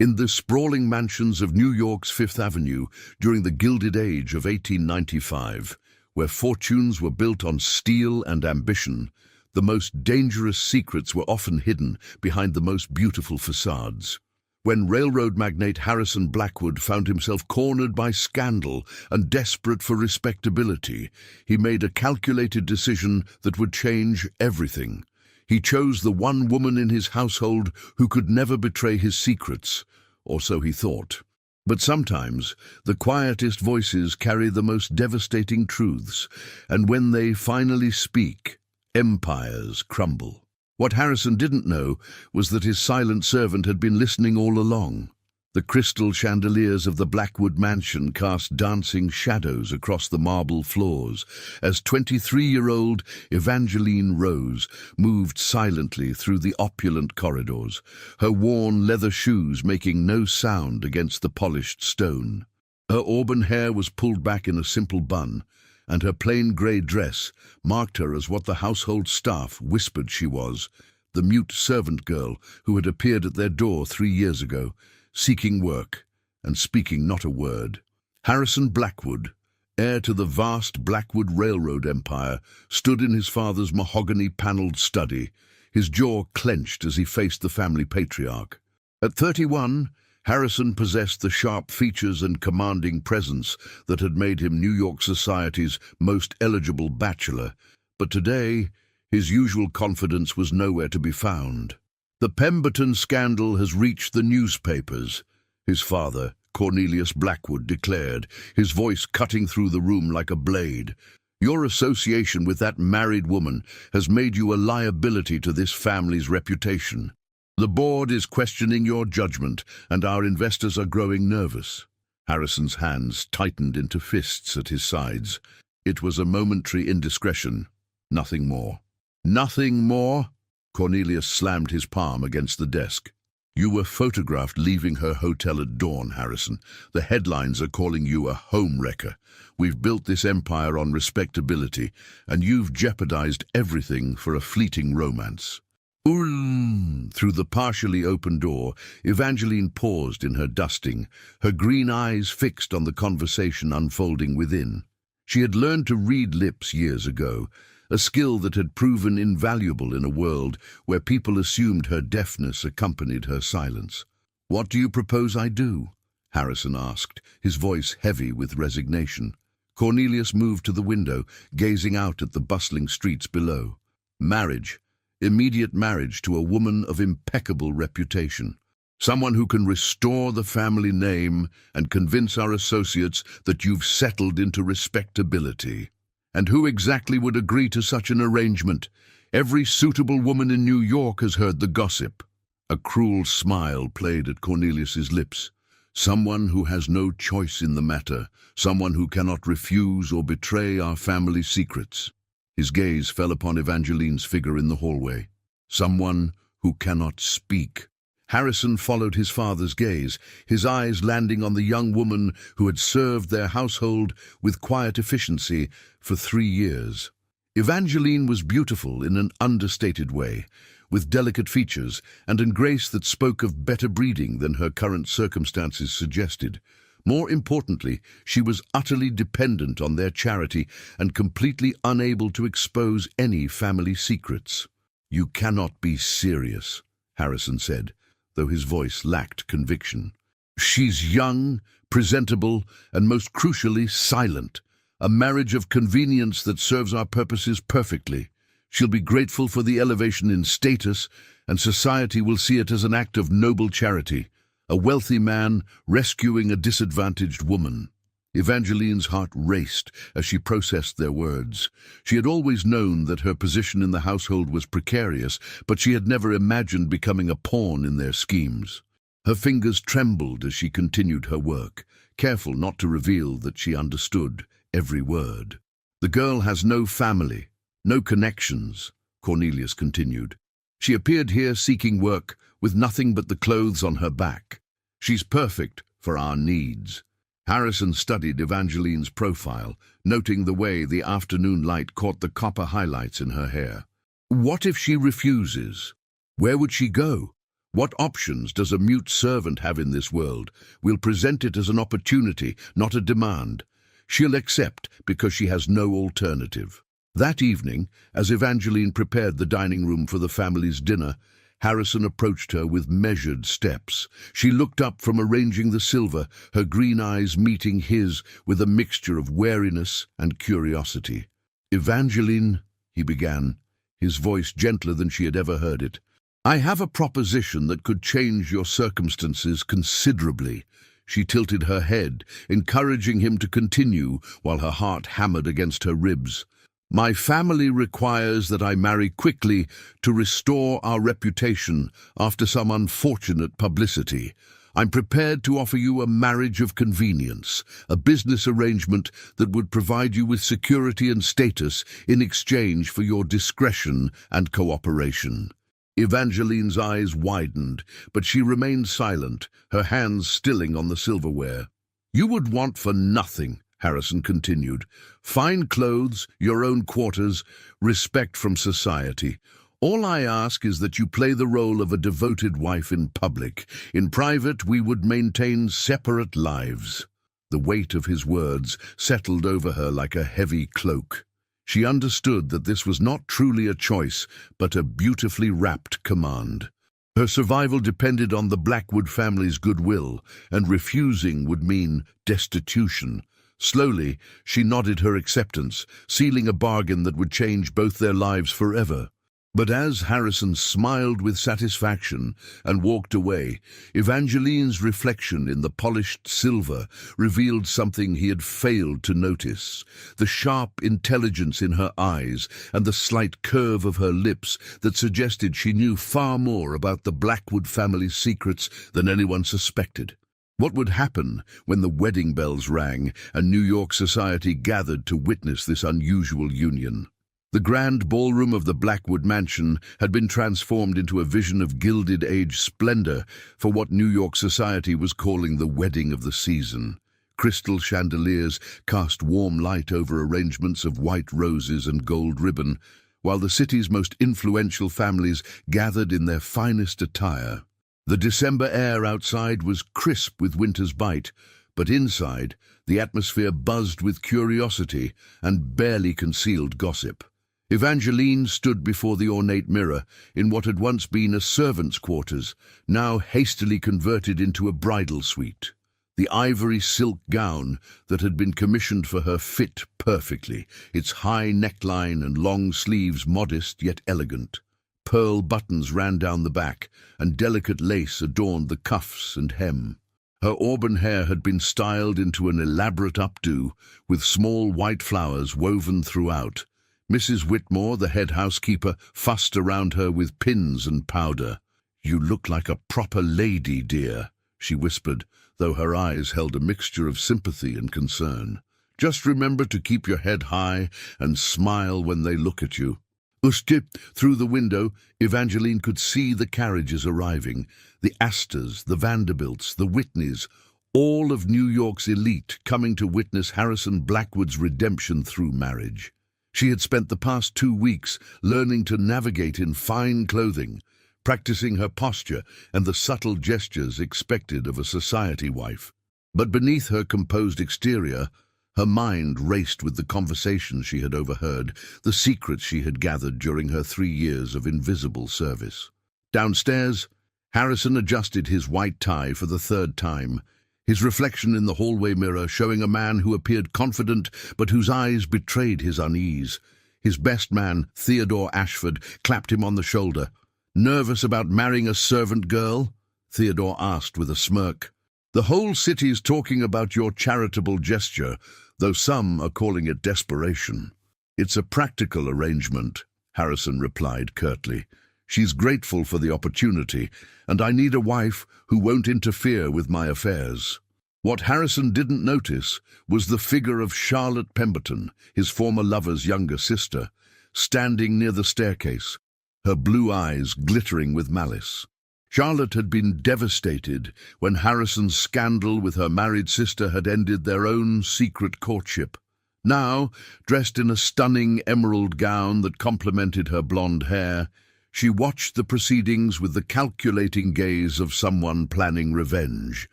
In the sprawling mansions of New York's Fifth Avenue during the Gilded Age of 1895, where fortunes were built on steel and ambition, the most dangerous secrets were often hidden behind the most beautiful facades. When railroad magnate Harrison Blackwood found himself cornered by scandal and desperate for respectability, he made a calculated decision that would change everything. He chose the one woman in his household who could never betray his secrets, or so he thought. But sometimes the quietest voices carry the most devastating truths, and when they finally speak, empires crumble. What Harrison didn't know was that his silent servant had been listening all along. The crystal chandeliers of the Blackwood mansion cast dancing shadows across the marble floors as 23-year-old Evangeline Rose moved silently through the opulent corridors, her worn leather shoes making no sound against the polished stone. Her auburn hair was pulled back in a simple bun, and her plain grey dress marked her as what the household staff whispered she was, the mute servant girl who had appeared at their door 3 years ago, seeking work and speaking not a word. Harrison Blackwood, heir to the vast Blackwood Railroad empire, stood in his father's mahogany-panelled study, his jaw clenched as he faced the family patriarch. At 31, Harrison possessed the sharp features and commanding presence that had made him New York society's most eligible bachelor, but today his usual confidence was nowhere to be found. "The Pemberton scandal has reached the newspapers," his father, Cornelius Blackwood, declared, his voice cutting through the room like a blade. "Your association with that married woman has made you a liability to this family's reputation. The board is questioning your judgment, and our investors are growing nervous." Harrison's hands tightened into fists at his sides. It was a momentary indiscretion, nothing more. "Nothing more?" Cornelius slammed his palm against the desk. "You were photographed leaving her hotel at dawn, Harrison. The headlines are calling you a home wrecker. We've built this empire on respectability, and you've jeopardized everything for a fleeting romance." Through the partially open door, Evangeline paused in her dusting, her green eyes fixed on the conversation unfolding within. She had learned to read lips years ago, a skill that had proven invaluable in a world where people assumed her deafness accompanied her silence. "What do you propose I do?" Harrison asked, his voice heavy with resignation. Cornelius moved to the window, gazing out at the bustling streets below. "Marriage. Immediate marriage to a woman of impeccable reputation. Someone who can restore the family name and convince our associates that you've settled into respectability." "And who exactly would agree to such an arrangement? Every suitable woman in New York has heard the gossip." A cruel smile played at Cornelius's lips. "Someone who has no choice in the matter, someone who cannot refuse or betray our family secrets." His gaze fell upon Evangeline's figure in the hallway. "Someone who cannot speak." Harrison followed his father's gaze, his eyes landing on the young woman who had served their household with quiet efficiency for 3 years. Evangeline was beautiful in an understated way, with delicate features and a grace that spoke of better breeding than her current circumstances suggested. More importantly, she was utterly dependent on their charity and completely unable to expose any family secrets. "You cannot be serious," Harrison said, though his voice lacked conviction. "She's young, presentable, and most crucially silent. A marriage of convenience that serves our purposes perfectly. She'll be grateful for the elevation in status, and society will see it as an act of noble charity. A wealthy man rescuing a disadvantaged woman." Evangeline's heart raced as she processed their words. She had always known that her position in the household was precarious, but she had never imagined becoming a pawn in their schemes. Her fingers trembled as she continued her work, careful not to reveal that she understood every word. "The girl has no family, no connections," Cornelius continued. "She appeared here seeking work with nothing but the clothes on her back. She's perfect for our needs." Harrison studied Evangeline's profile, noting the way the afternoon light caught the copper highlights in her hair. "What if she refuses? Where would she go? What options does a mute servant have in this world? We'll present it as an opportunity, not a demand. She'll accept because she has no alternative. That evening, as Evangeline prepared the dining room for the family's dinner, Harrison approached her with measured steps. She looked up from arranging the silver, her green eyes meeting his with a mixture of wariness and curiosity. "Evangeline," he began, his voice gentler than she had ever heard it, "I have a proposition that could change your circumstances considerably." She tilted her head, encouraging him to continue while her heart hammered against her ribs. "My family requires that I marry quickly to restore our reputation after some unfortunate publicity. I'm prepared to offer you a marriage of convenience, a business arrangement that would provide you with security and status in exchange for your discretion and cooperation." Evangeline's eyes widened, but she remained silent, her hands stilling on the silverware. "You would want for nothing," Harrison continued. "Fine clothes, your own quarters, respect from society. All I ask is that you play the role of a devoted wife in public. In private, we would maintain separate lives." The weight of his words settled over her like a heavy cloak. She understood that this was not truly a choice, but a beautifully wrapped command. Her survival depended on the Blackwood family's goodwill, and refusing would mean destitution. Slowly, she nodded her acceptance, sealing a bargain that would change both their lives forever. But as Harrison smiled with satisfaction and walked away, Evangeline's reflection in the polished silver revealed something he had failed to notice. The sharp intelligence in her eyes and the slight curve of her lips that suggested she knew far more about the Blackwood family's secrets than anyone suspected. What would happen when the wedding bells rang and New York society gathered to witness this unusual union? The grand ballroom of the Blackwood mansion had been transformed into a vision of Gilded Age splendor for what New York society was calling the wedding of the season. Crystal chandeliers cast warm light over arrangements of white roses and gold ribbon, while the city's most influential families gathered in their finest attire. The December air outside was crisp with winter's bite, but inside, the atmosphere buzzed with curiosity and barely concealed gossip. Evangeline stood before the ornate mirror in what had once been a servant's quarters, now hastily converted into a bridal suite. The ivory silk gown that had been commissioned for her fit perfectly, its high neckline and long sleeves modest yet elegant. Pearl buttons ran down the back, and delicate lace adorned the cuffs and hem. Her auburn hair had been styled into an elaborate updo, with small white flowers woven throughout. Mrs. Whitmore, the head housekeeper, fussed around her with pins and powder. "You look like a proper lady, dear," she whispered, though her eyes held a mixture of sympathy and concern. "Just remember to keep your head high and smile when they look at you." Through the window, Evangeline could see the carriages arriving, the Astors, the Vanderbilts, the Whitneys, all of New York's elite coming to witness Harrison Blackwood's redemption through marriage. She had spent the past 2 weeks learning to navigate in fine clothing, practicing her posture and the subtle gestures expected of a society wife. But beneath her composed exterior, her mind raced with the conversations she had overheard, the secrets she had gathered during her 3 years of invisible service. Downstairs, Harrison adjusted his white tie for the 3rd time, his reflection in the hallway mirror showing a man who appeared confident but whose eyes betrayed his unease. His best man, Theodore Ashford, clapped him on the shoulder. "Nervous about marrying a servant girl?" Theodore asked with a smirk. "The whole city's talking about your charitable gesture, though some are calling it desperation." "It's a practical arrangement," Harrison replied curtly. "She's grateful for the opportunity, and I need a wife who won't interfere with my affairs." What Harrison didn't notice was the figure of Charlotte Pemberton, his former lover's younger sister, standing near the staircase, her blue eyes glittering with malice. Charlotte had been devastated when Harrison's scandal with her married sister had ended their own secret courtship. Now, dressed in a stunning emerald gown that complemented her blonde hair, She watched the proceedings with the calculating gaze of someone planning revenge.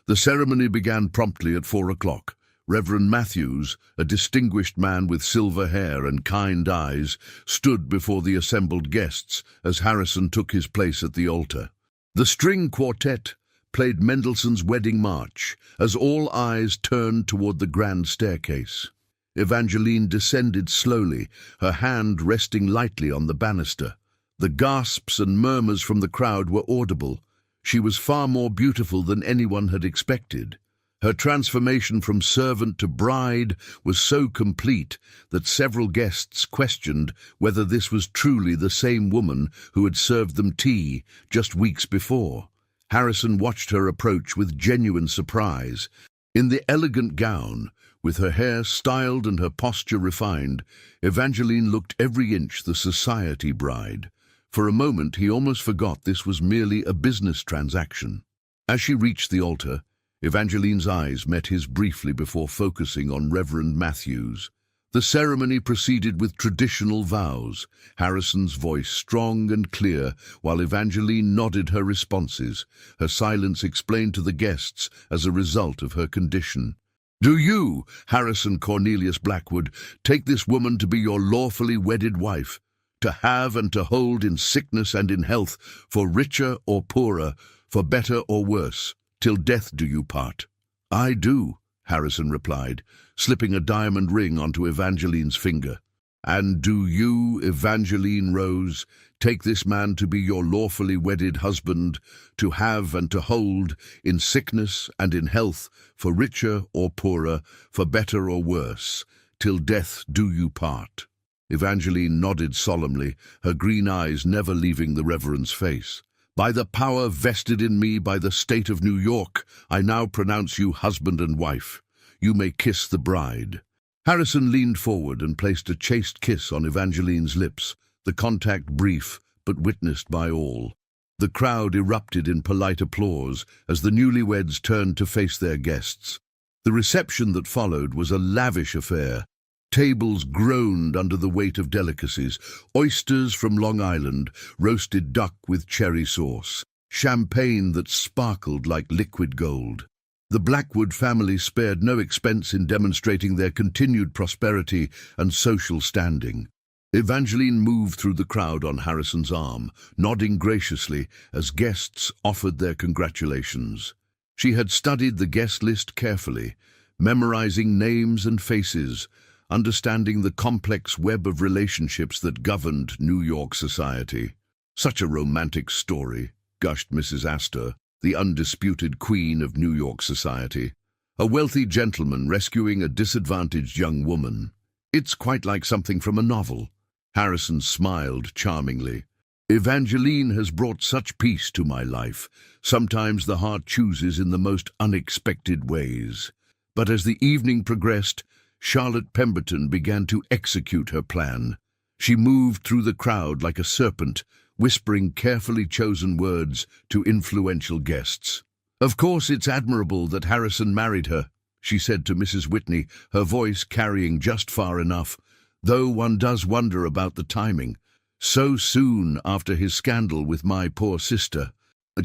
The ceremony began promptly at 4 o'clock. Reverend Matthews, a distinguished man with silver hair and kind eyes, stood before the assembled guests as Harrison took his place at the altar. The string quartet played Mendelssohn's Wedding March as all eyes turned toward the grand staircase. Evangeline descended slowly, her hand resting lightly on the banister. The gasps and murmurs from the crowd were audible. She was far more beautiful than anyone had expected. Her transformation from servant to bride was so complete that several guests questioned whether this was truly the same woman who had served them tea just weeks before. Harrison watched her approach with genuine surprise. In the elegant gown, with her hair styled and her posture refined, Evangeline looked every inch the society bride. For a moment he almost forgot this was merely a business transaction. As she reached the altar, Evangeline's eyes met his briefly before focusing on Reverend Matthews. The ceremony proceeded with traditional vows, Harrison's voice strong and clear, while Evangeline nodded her responses. Her silence explained to the guests as a result of her condition. "Do you, Harrison Cornelius Blackwood, take this woman to be your lawfully wedded wife, to have and to hold in sickness and in health, for richer or poorer, for better or worse, till death do you part?" "I do," Harrison replied, slipping a diamond ring onto Evangeline's finger. "And do you, Evangeline Rose, take this man to be your lawfully wedded husband, to have and to hold, in sickness and in health, for richer or poorer, for better or worse, till death do you part?" Evangeline nodded solemnly, her green eyes never leaving the Reverend's face. "By the power vested in me by the state of New York, I now pronounce you husband and wife. You may kiss the bride." Harrison leaned forward and placed a chaste kiss on Evangeline's lips, the contact brief but witnessed by all. The crowd erupted in polite applause as the newlyweds turned to face their guests. The reception that followed was a lavish affair. Tables groaned under the weight of delicacies: oysters from Long Island, roasted duck with cherry sauce, champagne that sparkled like liquid gold. The Blackwood family spared no expense in demonstrating their continued prosperity and social standing. Evangeline moved through the crowd on Harrison's arm, nodding graciously as guests offered their congratulations. She had studied the guest list carefully, memorizing names and faces, understanding the complex web of relationships that governed New York society. "Such a romantic story," gushed Mrs. Astor, the undisputed queen of New York society. "A wealthy gentleman rescuing a disadvantaged young woman. It's quite like something from a novel." Harrison smiled charmingly. "Evangeline has brought such peace to my life. Sometimes the heart chooses in the most unexpected ways." But as the evening progressed, Charlotte Pemberton began to execute her plan. She moved through the crowd like a serpent, whispering carefully chosen words to influential guests. "Of course it's admirable that Harrison married her," she said to Mrs. Whitney, her voice carrying just far enough, "though one does wonder about the timing. So soon after his scandal with my poor sister."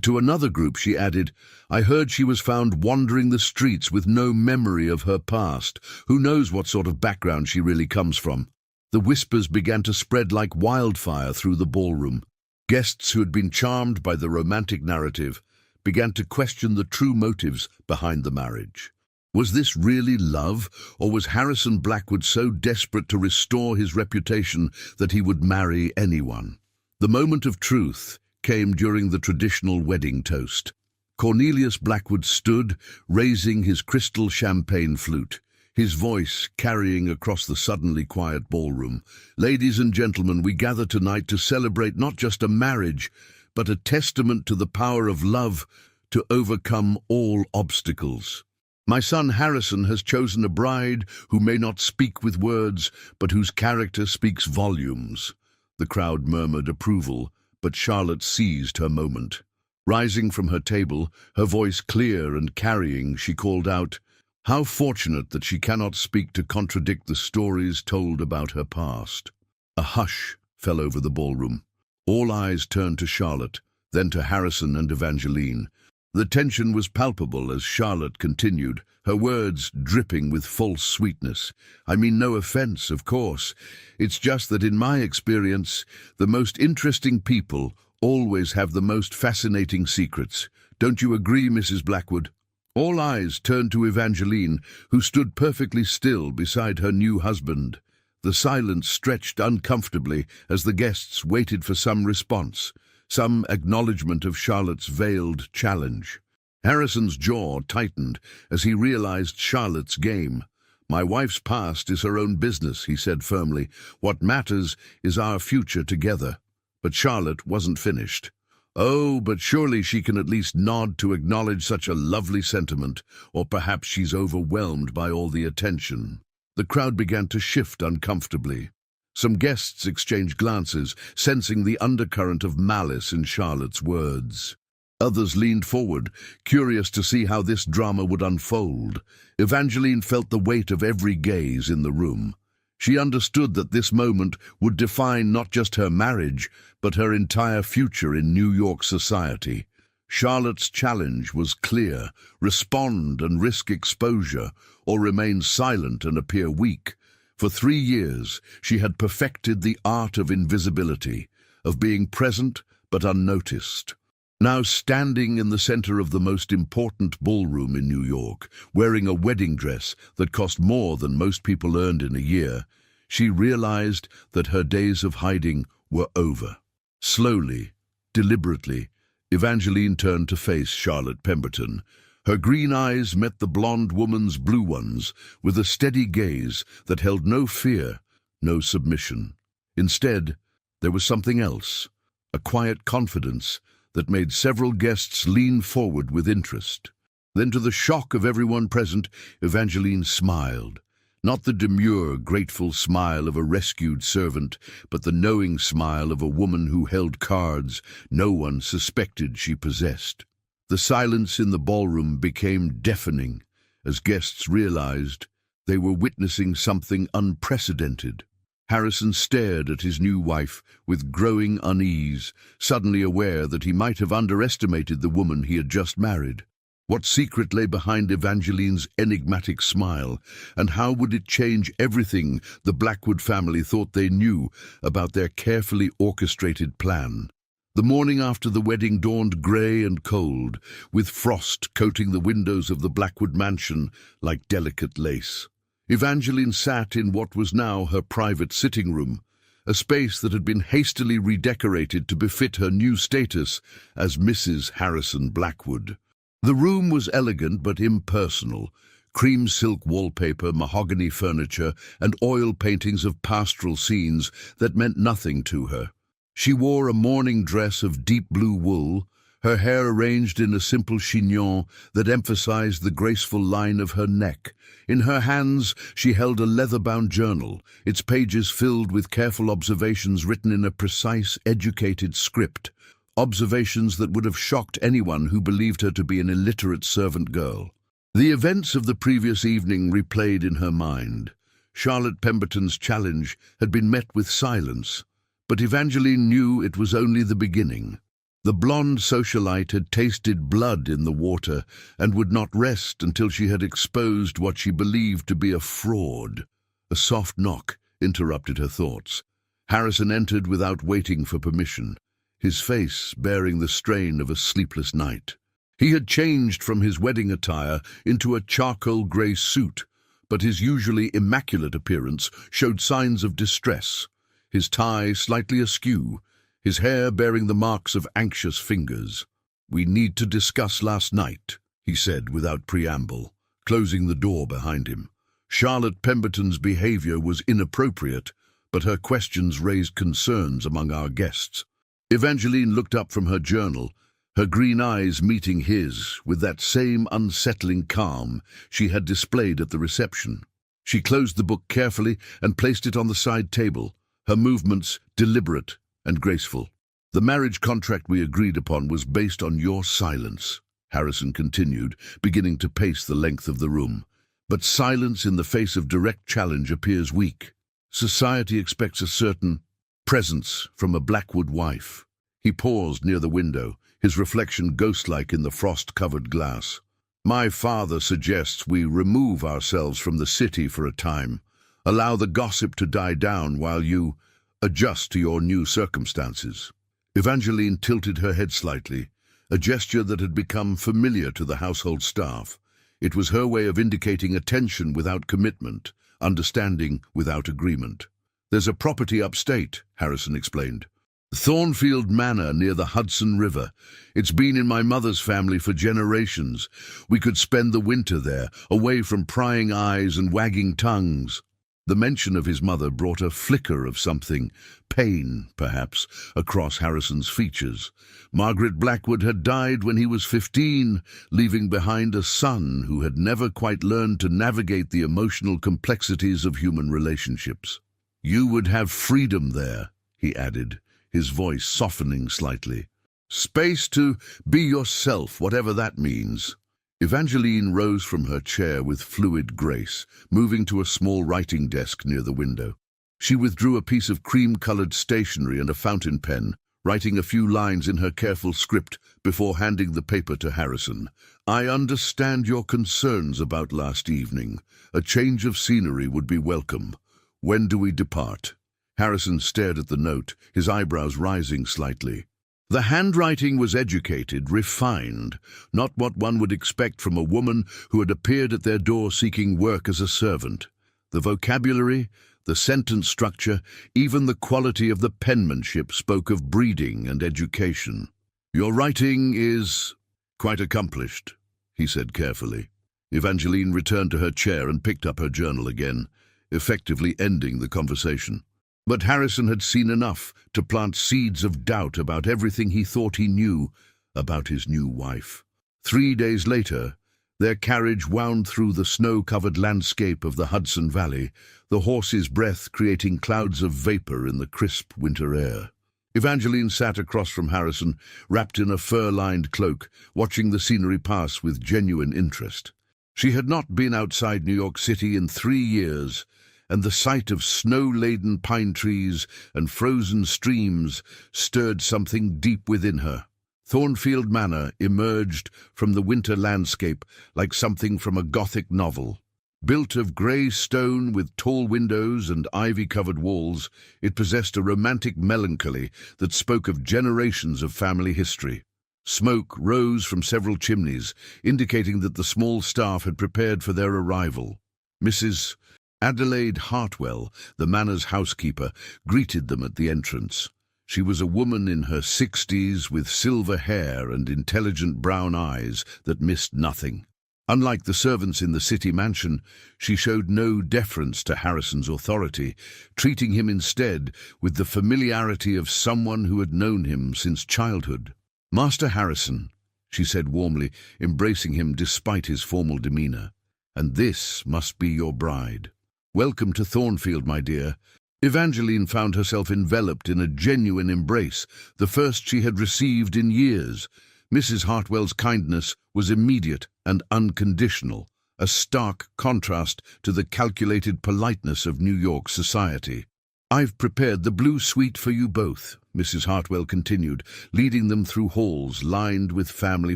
To another group she added, "I heard she was found wandering the streets with no memory of her past. Who knows what sort of background she really comes from?" The whispers began to spread like wildfire through the ballroom. Guests who had been charmed by the romantic narrative began to question the true motives behind the marriage. Was this really love, or was Harrison Blackwood so desperate to restore his reputation that he would marry anyone? The moment of truth came during the traditional wedding toast. Cornelius Blackwood stood, raising his crystal champagne flute, his voice carrying across the suddenly quiet ballroom. "Ladies and gentlemen, we gather tonight to celebrate not just a marriage, but a testament to the power of love to overcome all obstacles. My son Harrison has chosen a bride who may not speak with words, but whose character speaks volumes." The crowd murmured approval, but Charlotte seized her moment. Rising from her table, her voice clear and carrying, she called out, "How fortunate that she cannot speak to contradict the stories told about her past." A hush fell over the ballroom. All eyes turned to Charlotte, then to Harrison and Evangeline. The tension was palpable as Charlotte continued, her words dripping with false sweetness. "I mean no offense, of course. It's just that in my experience, the most interesting people always have the most fascinating secrets. Don't you agree, Mrs. Blackwood?" All eyes turned to Evangeline, who stood perfectly still beside her new husband. The silence stretched uncomfortably as the guests waited for some response, some acknowledgement of Charlotte's veiled challenge. Harrison's jaw tightened as he realized Charlotte's game. "My wife's past is her own business," he said firmly. "What matters is our future together." But Charlotte wasn't finished. "Oh, but surely she can at least nod to acknowledge such a lovely sentiment, or perhaps she's overwhelmed by all the attention." The crowd began to shift uncomfortably. Some guests exchanged glances, sensing the undercurrent of malice in Charlotte's words. Others leaned forward, curious to see how this drama would unfold. Evangeline felt the weight of every gaze in the room. She understood that this moment would define not just her marriage, but her entire future in New York society. Charlotte's challenge was clear: respond and risk exposure, or remain silent and appear weak. For 3 years, she had perfected the art of invisibility, of being present but unnoticed. Now standing in the center of the most important ballroom in New York, wearing a wedding dress that cost more than most people earned in a year, she realized that her days of hiding were over. Slowly, deliberately, Evangeline turned to face Charlotte Pemberton. Her green eyes met the blonde woman's blue ones with a steady gaze that held no fear, no submission. Instead, there was something else, a quiet confidence that made several guests lean forward with interest. Then, to the shock of everyone present, Evangeline smiled. Not the demure, grateful smile of a rescued servant, but the knowing smile of a woman who held cards no one suspected she possessed. The silence in the ballroom became deafening as guests realized they were witnessing something unprecedented. Harrison stared at his new wife with growing unease, suddenly aware that he might have underestimated the woman he had just married. What secret lay behind Evangeline's enigmatic smile, and how would it change everything the Blackwood family thought they knew about their carefully orchestrated plan? The morning after the wedding dawned grey and cold, with frost coating the windows of the Blackwood mansion like delicate lace. Evangeline sat in what was now her private sitting room, a space that had been hastily redecorated to befit her new status as Mrs. Harrison Blackwood. The room was elegant but impersonal, cream silk wallpaper, mahogany furniture, and oil paintings of pastoral scenes that meant nothing to her. She wore a morning dress of deep blue wool, her hair arranged in a simple chignon that emphasized the graceful line of her neck. In her hands, she held a leather-bound journal, its pages filled with careful observations written in a precise, educated script. Observations that would have shocked anyone who believed her to be an illiterate servant girl. The events of the previous evening replayed in her mind. Charlotte Pemberton's challenge had been met with silence, but Evangeline knew it was only the beginning. The blonde socialite had tasted blood in the water and would not rest until she had exposed what she believed to be a fraud. A soft knock interrupted her thoughts. Harrison entered without waiting for permission, his face bearing the strain of a sleepless night. He had changed from his wedding attire into a charcoal grey suit, but his usually immaculate appearance showed signs of distress, his tie slightly askew, his hair bearing the marks of anxious fingers. "We need to discuss last night," he said without preamble, closing the door behind him. Charlotte Pemberton's behavior was inappropriate, but her questions raised concerns among our guests. Evangeline looked up from her journal, her green eyes meeting his with that same unsettling calm she had displayed at the reception. She closed the book carefully and placed it on the side table, her movements deliberate and graceful. "The marriage contract we agreed upon was based on your silence," Harrison continued, beginning to pace the length of the room. "But silence in the face of direct challenge appears weak. Society expects a certain Presents from a Blackwood wife. He paused near the window, his reflection ghost-like in the frost-covered glass. My father suggests we remove ourselves from the city for a time, allow the gossip to die down while you adjust to your new circumstances. Evangeline tilted her head slightly, a gesture that had become familiar to the household staff. It was her way of indicating attention without commitment, understanding without agreement. There's a property upstate, Harrison explained. Thornfield Manor near the Hudson River. It's been in my mother's family for generations. We could spend the winter there, away from prying eyes and wagging tongues. The mention of his mother brought a flicker of something, pain, perhaps, across Harrison's features. Margaret Blackwood had died when he was 15, leaving behind a son who had never quite learned to navigate the emotional complexities of human relationships. You would have freedom there, he added, his voice softening slightly. Space to be yourself, whatever that means. Evangeline rose from her chair with fluid grace, moving to a small writing desk near the window. She withdrew a piece of cream-colored stationery and a fountain pen, writing a few lines in her careful script before handing the paper to Harrison. I understand your concerns about last evening. A change of scenery would be welcome. When do we depart? Harrison stared at the note, his eyebrows rising slightly. The handwriting was educated, refined, not what one would expect from a woman who had appeared at their door seeking work as a servant. The vocabulary, the sentence structure, even the quality of the penmanship spoke of breeding and education. Your writing is quite accomplished, he said carefully. Evangeline returned to her chair and picked up her journal again, effectively ending the conversation. But Harrison had seen enough to plant seeds of doubt about everything he thought he knew about his new wife. 3 days later, their carriage wound through the snow-covered landscape of the Hudson Valley, the horse's breath creating clouds of vapor in the crisp winter air. Evangeline sat across from Harrison, wrapped in a fur-lined cloak, watching the scenery pass with genuine interest. She had not been outside New York City in 3 years, and the sight of snow-laden pine trees and frozen streams stirred something deep within her. Thornfield Manor emerged from the winter landscape like something from a Gothic novel. Built of grey stone with tall windows and ivy-covered walls, it possessed a romantic melancholy that spoke of generations of family history. Smoke rose from several chimneys, indicating that the small staff had prepared for their arrival. Mrs. Adelaide Hartwell, the manor's housekeeper, greeted them at the entrance. She was a woman in her 60s with silver hair and intelligent brown eyes that missed nothing. Unlike the servants in the city mansion, she showed no deference to Harrison's authority, treating him instead with the familiarity of someone who had known him since childhood. Master Harrison, she said warmly, embracing him despite his formal demeanor, and this must be your bride. Welcome to Thornfield, my dear. Evangeline found herself enveloped in a genuine embrace, the first she had received in years. Mrs. Hartwell's kindness was immediate and unconditional, a stark contrast to the calculated politeness of New York society. I've prepared the blue suite for you both, Mrs. Hartwell continued, leading them through halls lined with family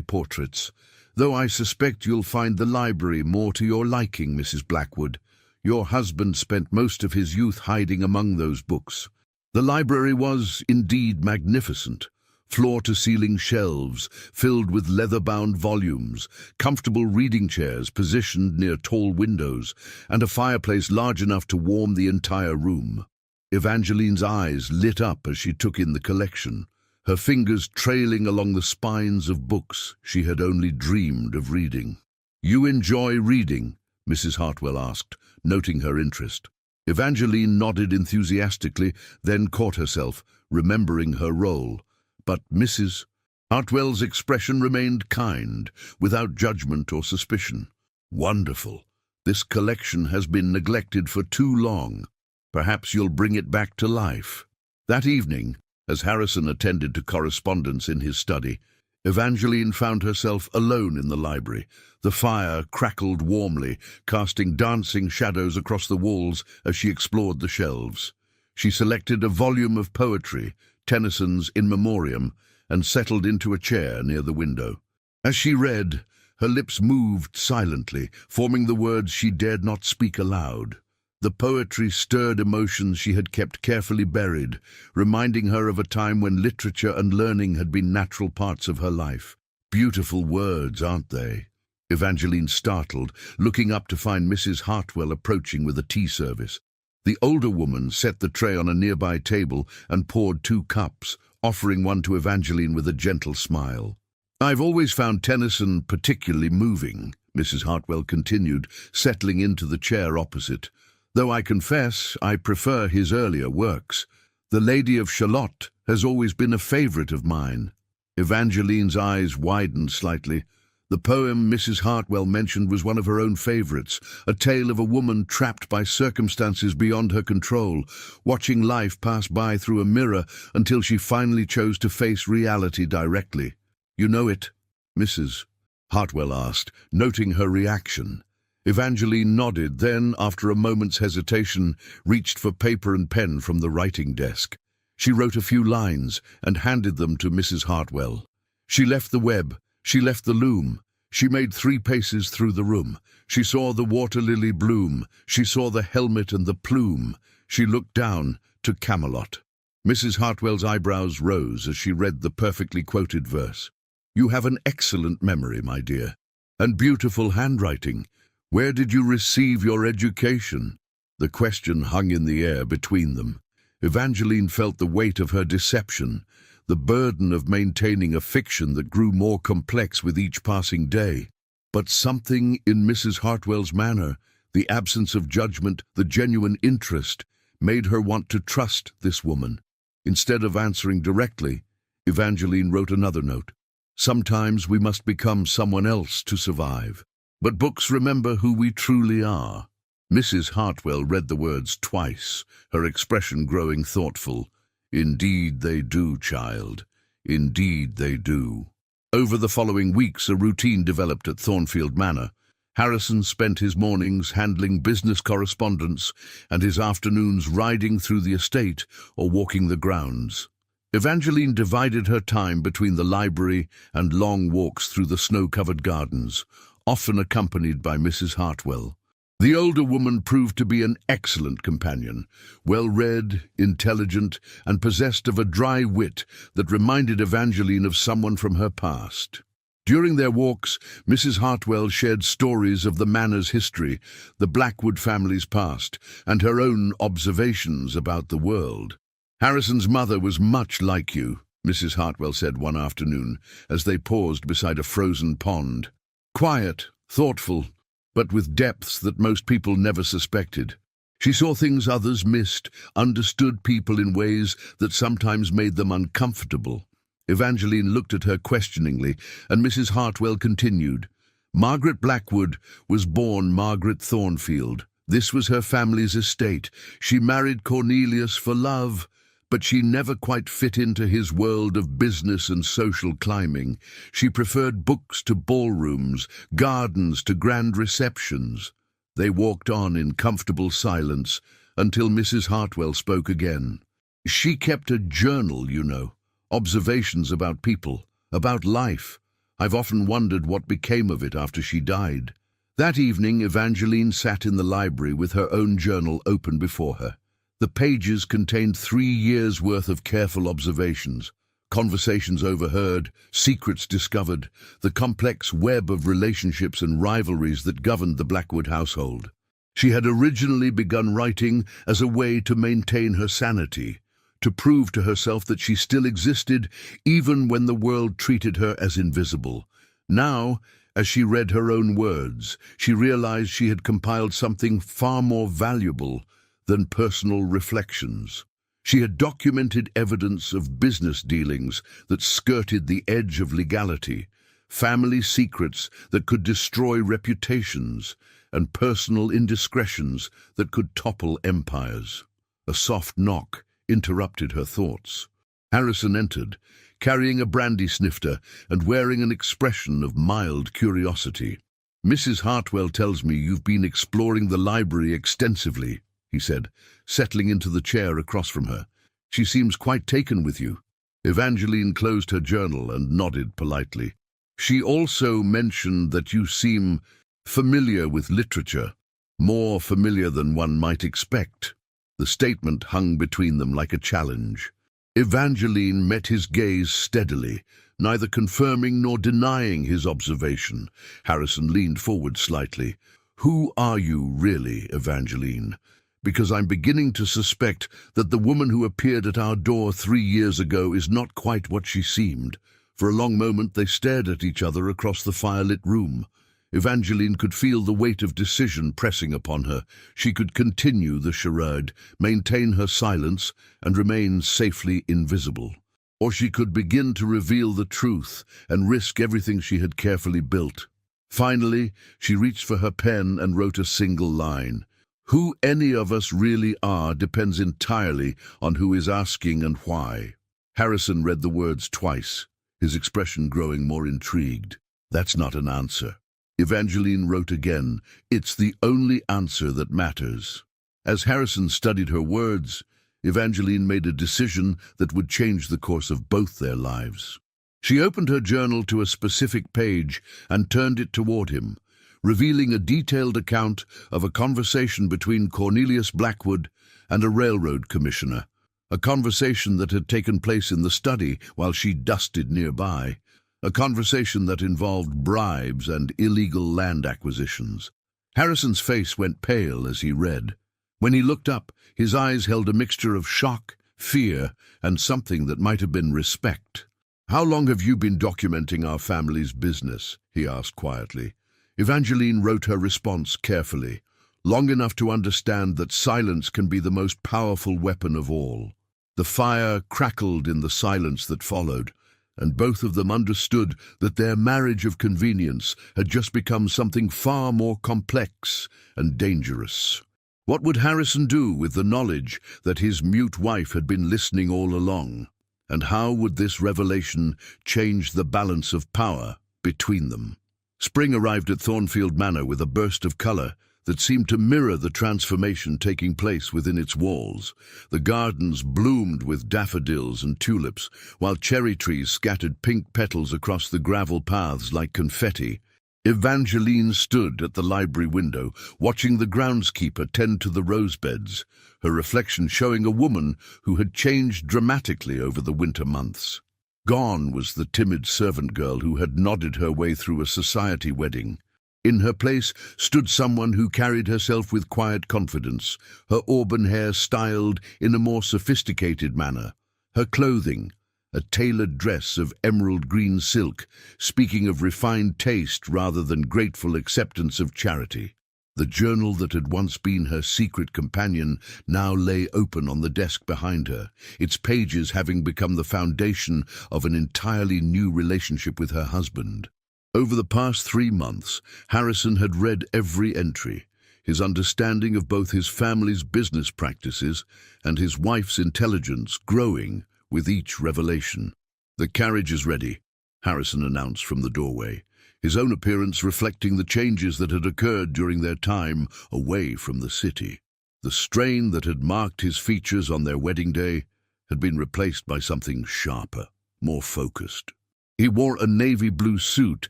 portraits. Though I suspect you'll find the library more to your liking, Mrs. Blackwood. Your husband spent most of his youth hiding among those books. The library was indeed magnificent. Floor-to-ceiling shelves filled with leather-bound volumes, comfortable reading chairs positioned near tall windows, and a fireplace large enough to warm the entire room. Evangeline's eyes lit up as she took in the collection, her fingers trailing along the spines of books she had only dreamed of reading. You enjoy reading? Mrs. Hartwell asked, noting her interest. Evangeline nodded enthusiastically, then caught herself, remembering her role. But Mrs. Hartwell's expression remained kind, without judgment or suspicion. Wonderful. This collection has been neglected for too long. Perhaps you'll bring it back to life. That evening, as Harrison attended to correspondence in his study, Evangeline found herself alone in the library. The fire crackled warmly, casting dancing shadows across the walls as she explored the shelves. She selected a volume of poetry, Tennyson's In Memoriam, and settled into a chair near the window. As she read, her lips moved silently, forming the words she dared not speak aloud. The poetry stirred emotions she had kept carefully buried, reminding her of a time when literature and learning had been natural parts of her life. Beautiful words, aren't they? Evangeline startled, looking up to find Mrs. Hartwell approaching with a tea service. The older woman set the tray on a nearby table and poured 2 cups, offering one to Evangeline with a gentle smile. "I've always found Tennyson particularly moving," Mrs. Hartwell continued, settling into the chair opposite, "though I confess I prefer his earlier works. The Lady of Shalott has always been a favorite of mine." Evangeline's eyes widened slightly. The poem Mrs. Hartwell mentioned was one of her own favorites, a tale of a woman trapped by circumstances beyond her control, watching life pass by through a mirror until she finally chose to face reality directly. "You know it, Mrs.?" Hartwell asked, noting her reaction. Evangeline nodded, then, after a moment's hesitation, reached for paper and pen from the writing desk. She wrote a few lines and handed them to Mrs. Hartwell. She left the web, she left the loom. She made 3 paces through the room. She saw the water lily bloom. She saw the helmet and the plume. She looked down to Camelot. Mrs. Hartwell's eyebrows rose as she read the perfectly quoted verse. "You have an excellent memory, my dear, and beautiful handwriting. Where did you receive your education?" The question hung in the air between them. Evangeline felt the weight of her deception, the burden of maintaining a fiction that grew more complex with each passing day. But something in Mrs. Hartwell's manner, the absence of judgment, the genuine interest, made her want to trust this woman. Instead of answering directly, Evangeline wrote another note. "Sometimes we must become someone else to survive. But books remember who we truly are." Mrs. Hartwell read the words twice, her expression growing thoughtful. "Indeed they do, child. Indeed they do." Over the following weeks, a routine developed at Thornfield Manor. Harrison spent his mornings handling business correspondence and his afternoons riding through the estate or walking the grounds. Evangeline divided her time between the library and long walks through the snow-covered gardens, often accompanied by Mrs. Hartwell. The older woman proved to be an excellent companion, well-read, intelligent, and possessed of a dry wit that reminded Evangeline of someone from her past. During their walks, Mrs. Hartwell shared stories of the manor's history, the Blackwood family's past, and her own observations about the world. "Harrison's mother was much like you," Mrs. Hartwell said one afternoon, as they paused beside a frozen pond. "Quiet, thoughtful, but with depths that most people never suspected. She saw things others missed, understood people in ways that sometimes made them uncomfortable." Evangeline looked at her questioningly, and Mrs. Hartwell continued. "Margaret Blackwood was born Margaret Thornfield. This was her family's estate. She married Cornelius for love, but she never quite fit into his world of business and social climbing. She preferred books to ballrooms, gardens to grand receptions." They walked on in comfortable silence until Mrs. Hartwell spoke again. "She kept a journal, you know, observations about people, about life. I've often wondered what became of it after she died." That evening, Evangeline sat in the library with her own journal open before her. The pages contained 3 years' worth of careful observations, conversations overheard, secrets discovered, the complex web of relationships and rivalries that governed the Blackwood household. She had originally begun writing as a way to maintain her sanity, to prove to herself that she still existed even when the world treated her as invisible. Now, as she read her own words, she realized she had compiled something far more valuable than personal reflections. She had documented evidence of business dealings that skirted the edge of legality, family secrets that could destroy reputations, and personal indiscretions that could topple empires. A soft knock interrupted her thoughts. Harrison entered, carrying a brandy snifter and wearing an expression of mild curiosity. "Mrs. Hartwell tells me you've been exploring the library extensively." he said, settling into the chair across from her. "She seems quite taken with you." Evangeline closed her journal and nodded politely. "She also mentioned that you seem familiar with literature, more familiar than one might expect." The statement hung between them like a challenge. Evangeline met his gaze steadily, neither confirming nor denying his observation. Harrison leaned forward slightly. "Who are you really, Evangeline? Because I'm beginning to suspect that the woman who appeared at our door 3 years ago is not quite what she seemed." For a long moment they stared at each other across the firelit room. Evangeline could feel the weight of decision pressing upon her. She could continue the charade, maintain her silence, and remain safely invisible. Or she could begin to reveal the truth and risk everything she had carefully built. Finally, she reached for her pen and wrote a single line. "Who any of us really are depends entirely on who is asking and why." Harrison read the words twice, his expression growing more intrigued. "That's not an answer." Evangeline wrote again, "It's the only answer that matters." As Harrison studied her words, Evangeline made a decision that would change the course of both their lives. She opened her journal to a specific page and turned it toward him, revealing a detailed account of a conversation between Cornelius Blackwood and a railroad commissioner, a conversation that had taken place in the study while she dusted nearby, a conversation that involved bribes and illegal land acquisitions. Harrison's face went pale as he read. When he looked up, his eyes held a mixture of shock, fear, and something that might have been respect. "How long have you been documenting our family's business?" he asked quietly. Evangeline wrote her response carefully. "Long enough to understand that silence can be the most powerful weapon of all." The fire crackled in the silence that followed, and both of them understood that their marriage of convenience had just become something far more complex and dangerous. What would Harrison do with the knowledge that his mute wife had been listening all along? And how would this revelation change the balance of power between them? Spring arrived at Thornfield Manor with a burst of color that seemed to mirror the transformation taking place within its walls. The gardens bloomed with daffodils and tulips, while cherry trees scattered pink petals across the gravel paths like confetti. Evangeline stood at the library window, watching the groundskeeper tend to the rose beds, her reflection showing a woman who had changed dramatically over the winter months. Gone was the timid servant girl who had nodded her way through a society wedding. In her place stood someone who carried herself with quiet confidence, her auburn hair styled in a more sophisticated manner, her clothing, a tailored dress of emerald green silk, speaking of refined taste rather than grateful acceptance of charity. The journal that had once been her secret companion now lay open on the desk behind her, its pages having become the foundation of an entirely new relationship with her husband. Over the past 3 months, Harrison had read every entry, his understanding of both his family's business practices and his wife's intelligence growing with each revelation. "The carriage is ready," Harrison announced from the doorway, his own appearance reflecting the changes that had occurred during their time away from the city. The strain that had marked his features on their wedding day had been replaced by something sharper, more focused. He wore a navy blue suit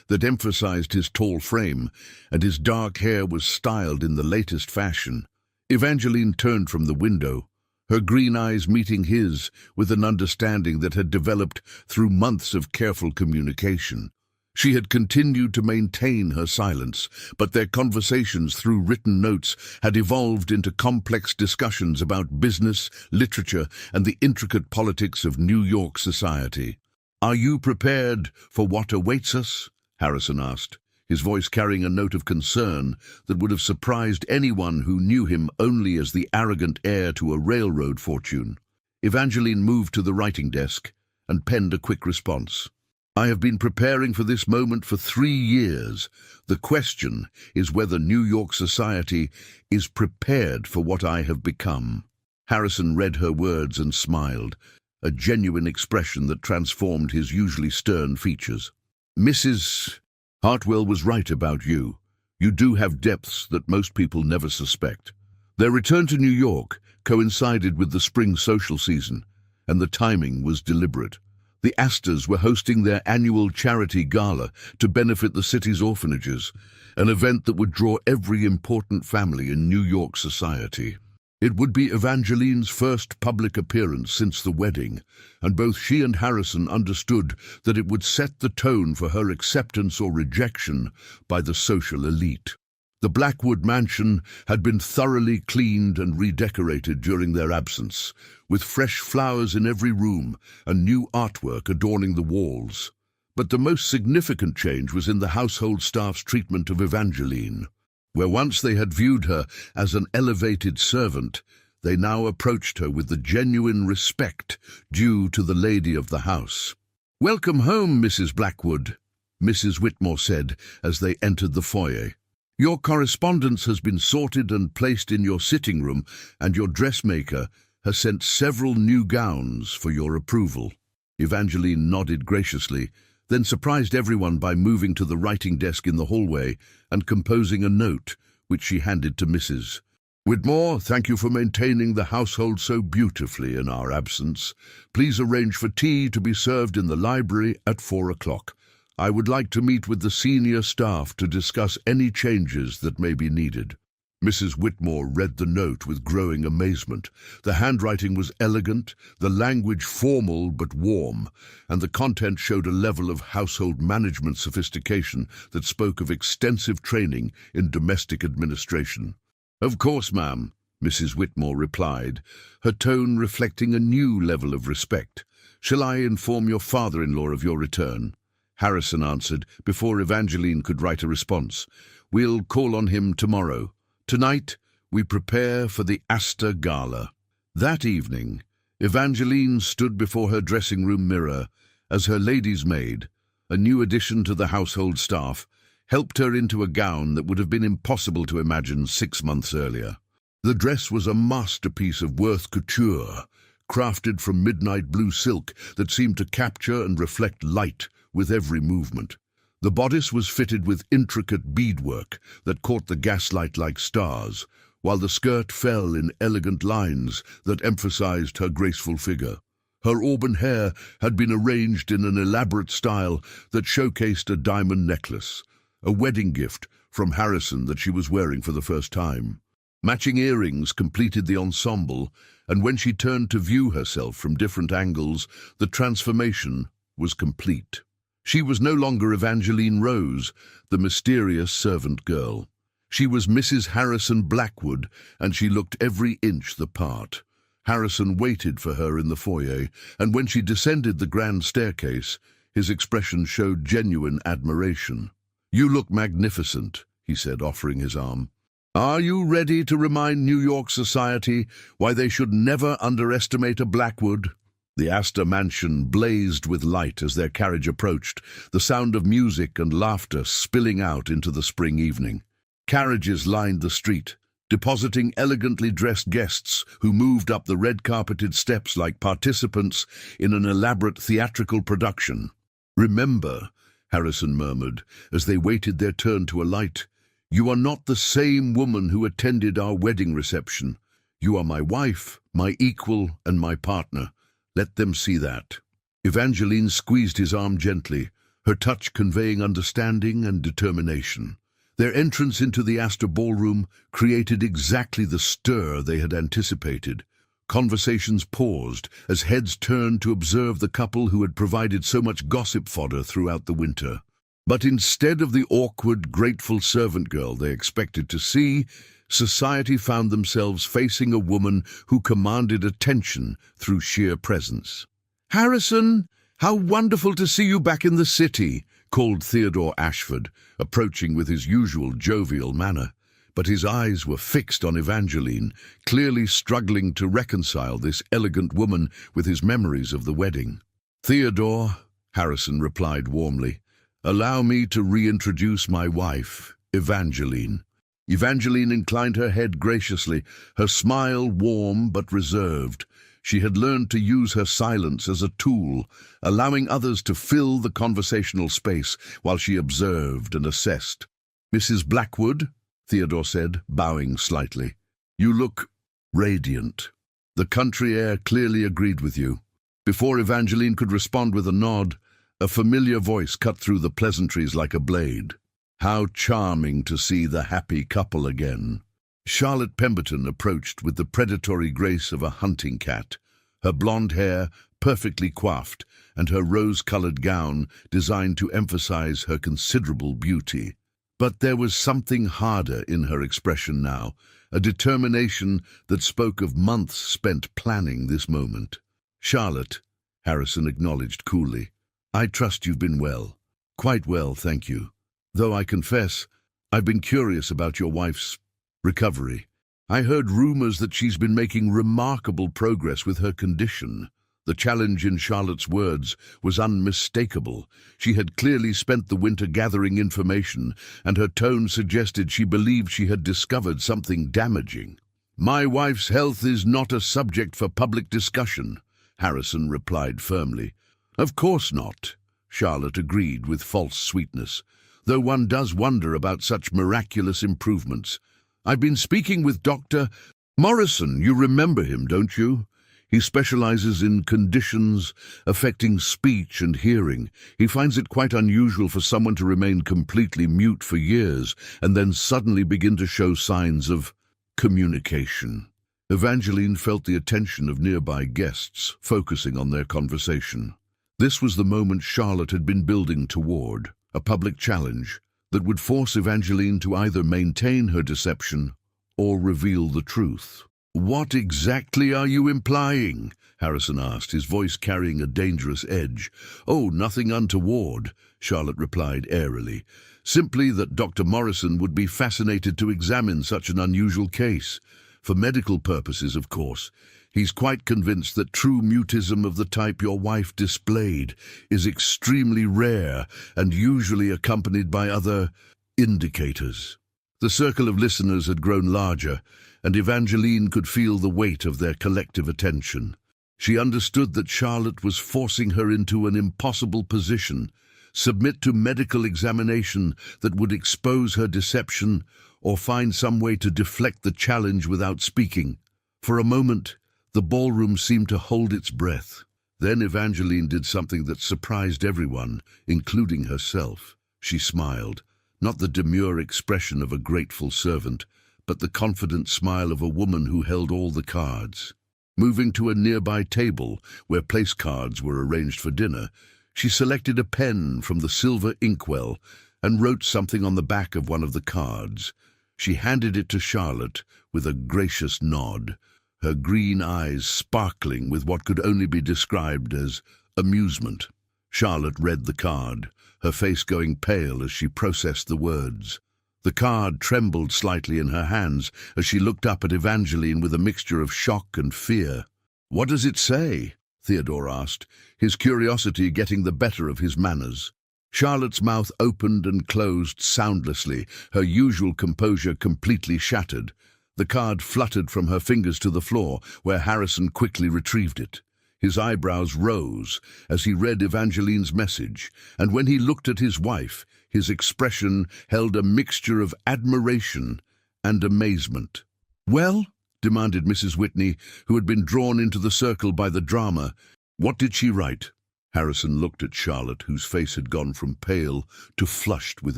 that emphasized his tall frame, and his dark hair was styled in the latest fashion. Evangeline turned from the window, her green eyes meeting his with an understanding that had developed through months of careful communication. She had continued to maintain her silence, but their conversations through written notes had evolved into complex discussions about business, literature, and the intricate politics of New York society. "Are you prepared for what awaits us?" Harrison asked, his voice carrying a note of concern that would have surprised anyone who knew him only as the arrogant heir to a railroad fortune. Evangeline moved to the writing desk and penned a quick response. "I have been preparing for this moment for 3 years. The question is whether New York society is prepared for what I have become." Harrison read her words and smiled, a genuine expression that transformed his usually stern features. "Mrs. Hartwell was right about you. You do have depths that most people never suspect. Their return to New York coincided with the spring social season, and the timing was deliberate. The Astors were hosting their annual charity gala to benefit the city's orphanages, an event that would draw every important family in New York society. It would be Evangeline's first public appearance since the wedding, and both she and Harrison understood that it would set the tone for her acceptance or rejection by the social elite. The Blackwood mansion had been thoroughly cleaned and redecorated during their absence, with fresh flowers in every room and new artwork adorning the walls. But the most significant change was in the household staff's treatment of Evangeline. Where once they had viewed her as an elevated servant, they now approached her with the genuine respect due to the lady of the house. "Welcome home, Mrs. Blackwood," Mrs. Whitmore said as they entered the foyer. "Your correspondence has been sorted and placed in your sitting room, and your dressmaker has sent several new gowns for your approval." Evangeline nodded graciously, then surprised everyone by moving to the writing desk in the hallway and composing a note, which she handed to Mrs. Whitmore. "Thank you for maintaining the household so beautifully in our absence. Please arrange for tea to be served in the library at 4 o'clock. I would like to meet with the senior staff to discuss any changes that may be needed." Mrs. Whitmore read the note with growing amazement. The handwriting was elegant, the language formal but warm, and the content showed a level of household management sophistication that spoke of extensive training in domestic administration. "Of course, ma'am," Mrs. Whitmore replied, her tone reflecting a new level of respect. "Shall I inform your father-in-law of your return?" Harrison answered before Evangeline could write a response. "We'll call on him tomorrow. Tonight, we prepare for the Astor Gala." That evening, Evangeline stood before her dressing room mirror as her lady's maid, a new addition to the household staff, helped her into a gown that would have been impossible to imagine 6 months earlier. The dress was a masterpiece of Worth couture, crafted from midnight blue silk that seemed to capture and reflect light with every movement. The bodice was fitted with intricate beadwork that caught the gaslight like stars, while the skirt fell in elegant lines that emphasized her graceful figure. Her auburn hair had been arranged in an elaborate style that showcased a diamond necklace, a wedding gift from Harrison that she was wearing for the first time. Matching earrings completed the ensemble, and when she turned to view herself from different angles, the transformation was complete. She was no longer Evangeline Rose, the mysterious servant girl. She was Mrs. Harrison Blackwood, and she looked every inch the part. Harrison waited for her in the foyer, and when she descended the grand staircase, his expression showed genuine admiration. "You look magnificent," he said, offering his arm. "Are you ready to remind New York society why they should never underestimate a Blackwood?" The Astor mansion blazed with light as their carriage approached, the sound of music and laughter spilling out into the spring evening. Carriages lined the street, depositing elegantly dressed guests who moved up the red-carpeted steps like participants in an elaborate theatrical production. "Remember," Harrison murmured, as they waited their turn to alight, "you are not the same woman who attended our wedding reception. You are my wife, my equal, and my partner. Let them see that." Evangeline squeezed his arm gently, her touch conveying understanding and determination. Their entrance into the Astor ballroom created exactly the stir they had anticipated. Conversations paused as heads turned to observe the couple who had provided so much gossip fodder throughout the winter. But instead of the awkward, grateful servant girl they expected to see, society found themselves facing a woman who commanded attention through sheer presence. "Harrison, how wonderful to see you back in the city," called Theodore Ashford, approaching with his usual jovial manner. But his eyes were fixed on Evangeline, clearly struggling to reconcile this elegant woman with his memories of the wedding. "Theodore," Harrison replied warmly, "allow me to reintroduce my wife, Evangeline." Evangeline inclined her head graciously, her smile warm but reserved. She had learned to use her silence as a tool, allowing others to fill the conversational space while she observed and assessed. "Mrs. Blackwood," Theodore said, bowing slightly. You look radiant. The country air clearly agreed with you. Before Evangeline could respond with a nod, a familiar voice cut through the pleasantries like a blade. How charming to see the happy couple again. Charlotte Pemberton approached with the predatory grace of a hunting cat, her blonde hair perfectly coiffed and her rose-colored gown designed to emphasize her considerable beauty. But there was something harder in her expression now, a determination that spoke of months spent planning this moment. "Charlotte," Harrison acknowledged coolly, "I trust you've been well." "Quite well, thank you. Though I confess, I've been curious about your wife's recovery. I heard rumors that she's been making remarkable progress with her condition." The challenge in Charlotte's words was unmistakable. She had clearly spent the winter gathering information, and her tone suggested she believed she had discovered something damaging. "My wife's health is not a subject for public discussion," Harrison replied firmly. "Of course not," Charlotte agreed with false sweetness, "though one does wonder about such miraculous improvements. I've been speaking with Dr. Morrison. You remember him, don't you? He specializes in conditions affecting speech and hearing. He finds it quite unusual for someone to remain completely mute for years and then suddenly begin to show signs of communication." Evangeline felt the attention of nearby guests, focusing on their conversation. This was the moment Charlotte had been building toward, a public challenge that would force Evangeline to either maintain her deception or reveal the truth. "What exactly are you implying?" Harrison asked, his voice carrying a dangerous edge. "Oh, nothing untoward," Charlotte replied airily. "Simply that Dr. Morrison would be fascinated to examine such an unusual case. For medical purposes, of course. He's quite convinced that true mutism of the type your wife displayed is extremely rare and usually accompanied by other indicators." The circle of listeners had grown larger, and Evangeline could feel the weight of their collective attention. She understood that Charlotte was forcing her into an impossible position: submit to medical examination that would expose her deception, or find some way to deflect the challenge without speaking. For a moment, the ballroom seemed to hold its breath. Then Evangeline did something that surprised everyone, including herself. She smiled, not the demure expression of a grateful servant, but the confident smile of a woman who held all the cards. Moving to a nearby table, where place cards were arranged for dinner, she selected a pen from the silver inkwell and wrote something on the back of one of the cards. She handed it to Charlotte with a gracious nod, her green eyes sparkling with what could only be described as amusement. Charlotte read the card, her face going pale as she processed the words. The card trembled slightly in her hands as she looked up at Evangeline with a mixture of shock and fear. "What does it say?" Theodore asked, his curiosity getting the better of his manners. Charlotte's mouth opened and closed soundlessly, her usual composure completely shattered. The card fluttered from her fingers to the floor, where Harrison quickly retrieved it. His eyebrows rose as he read Evangeline's message, and when he looked at his wife, his expression held a mixture of admiration and amazement. "Well?" demanded Mrs. Whitney, who had been drawn into the circle by the drama. "What did she write?" Harrison looked at Charlotte, whose face had gone from pale to flushed with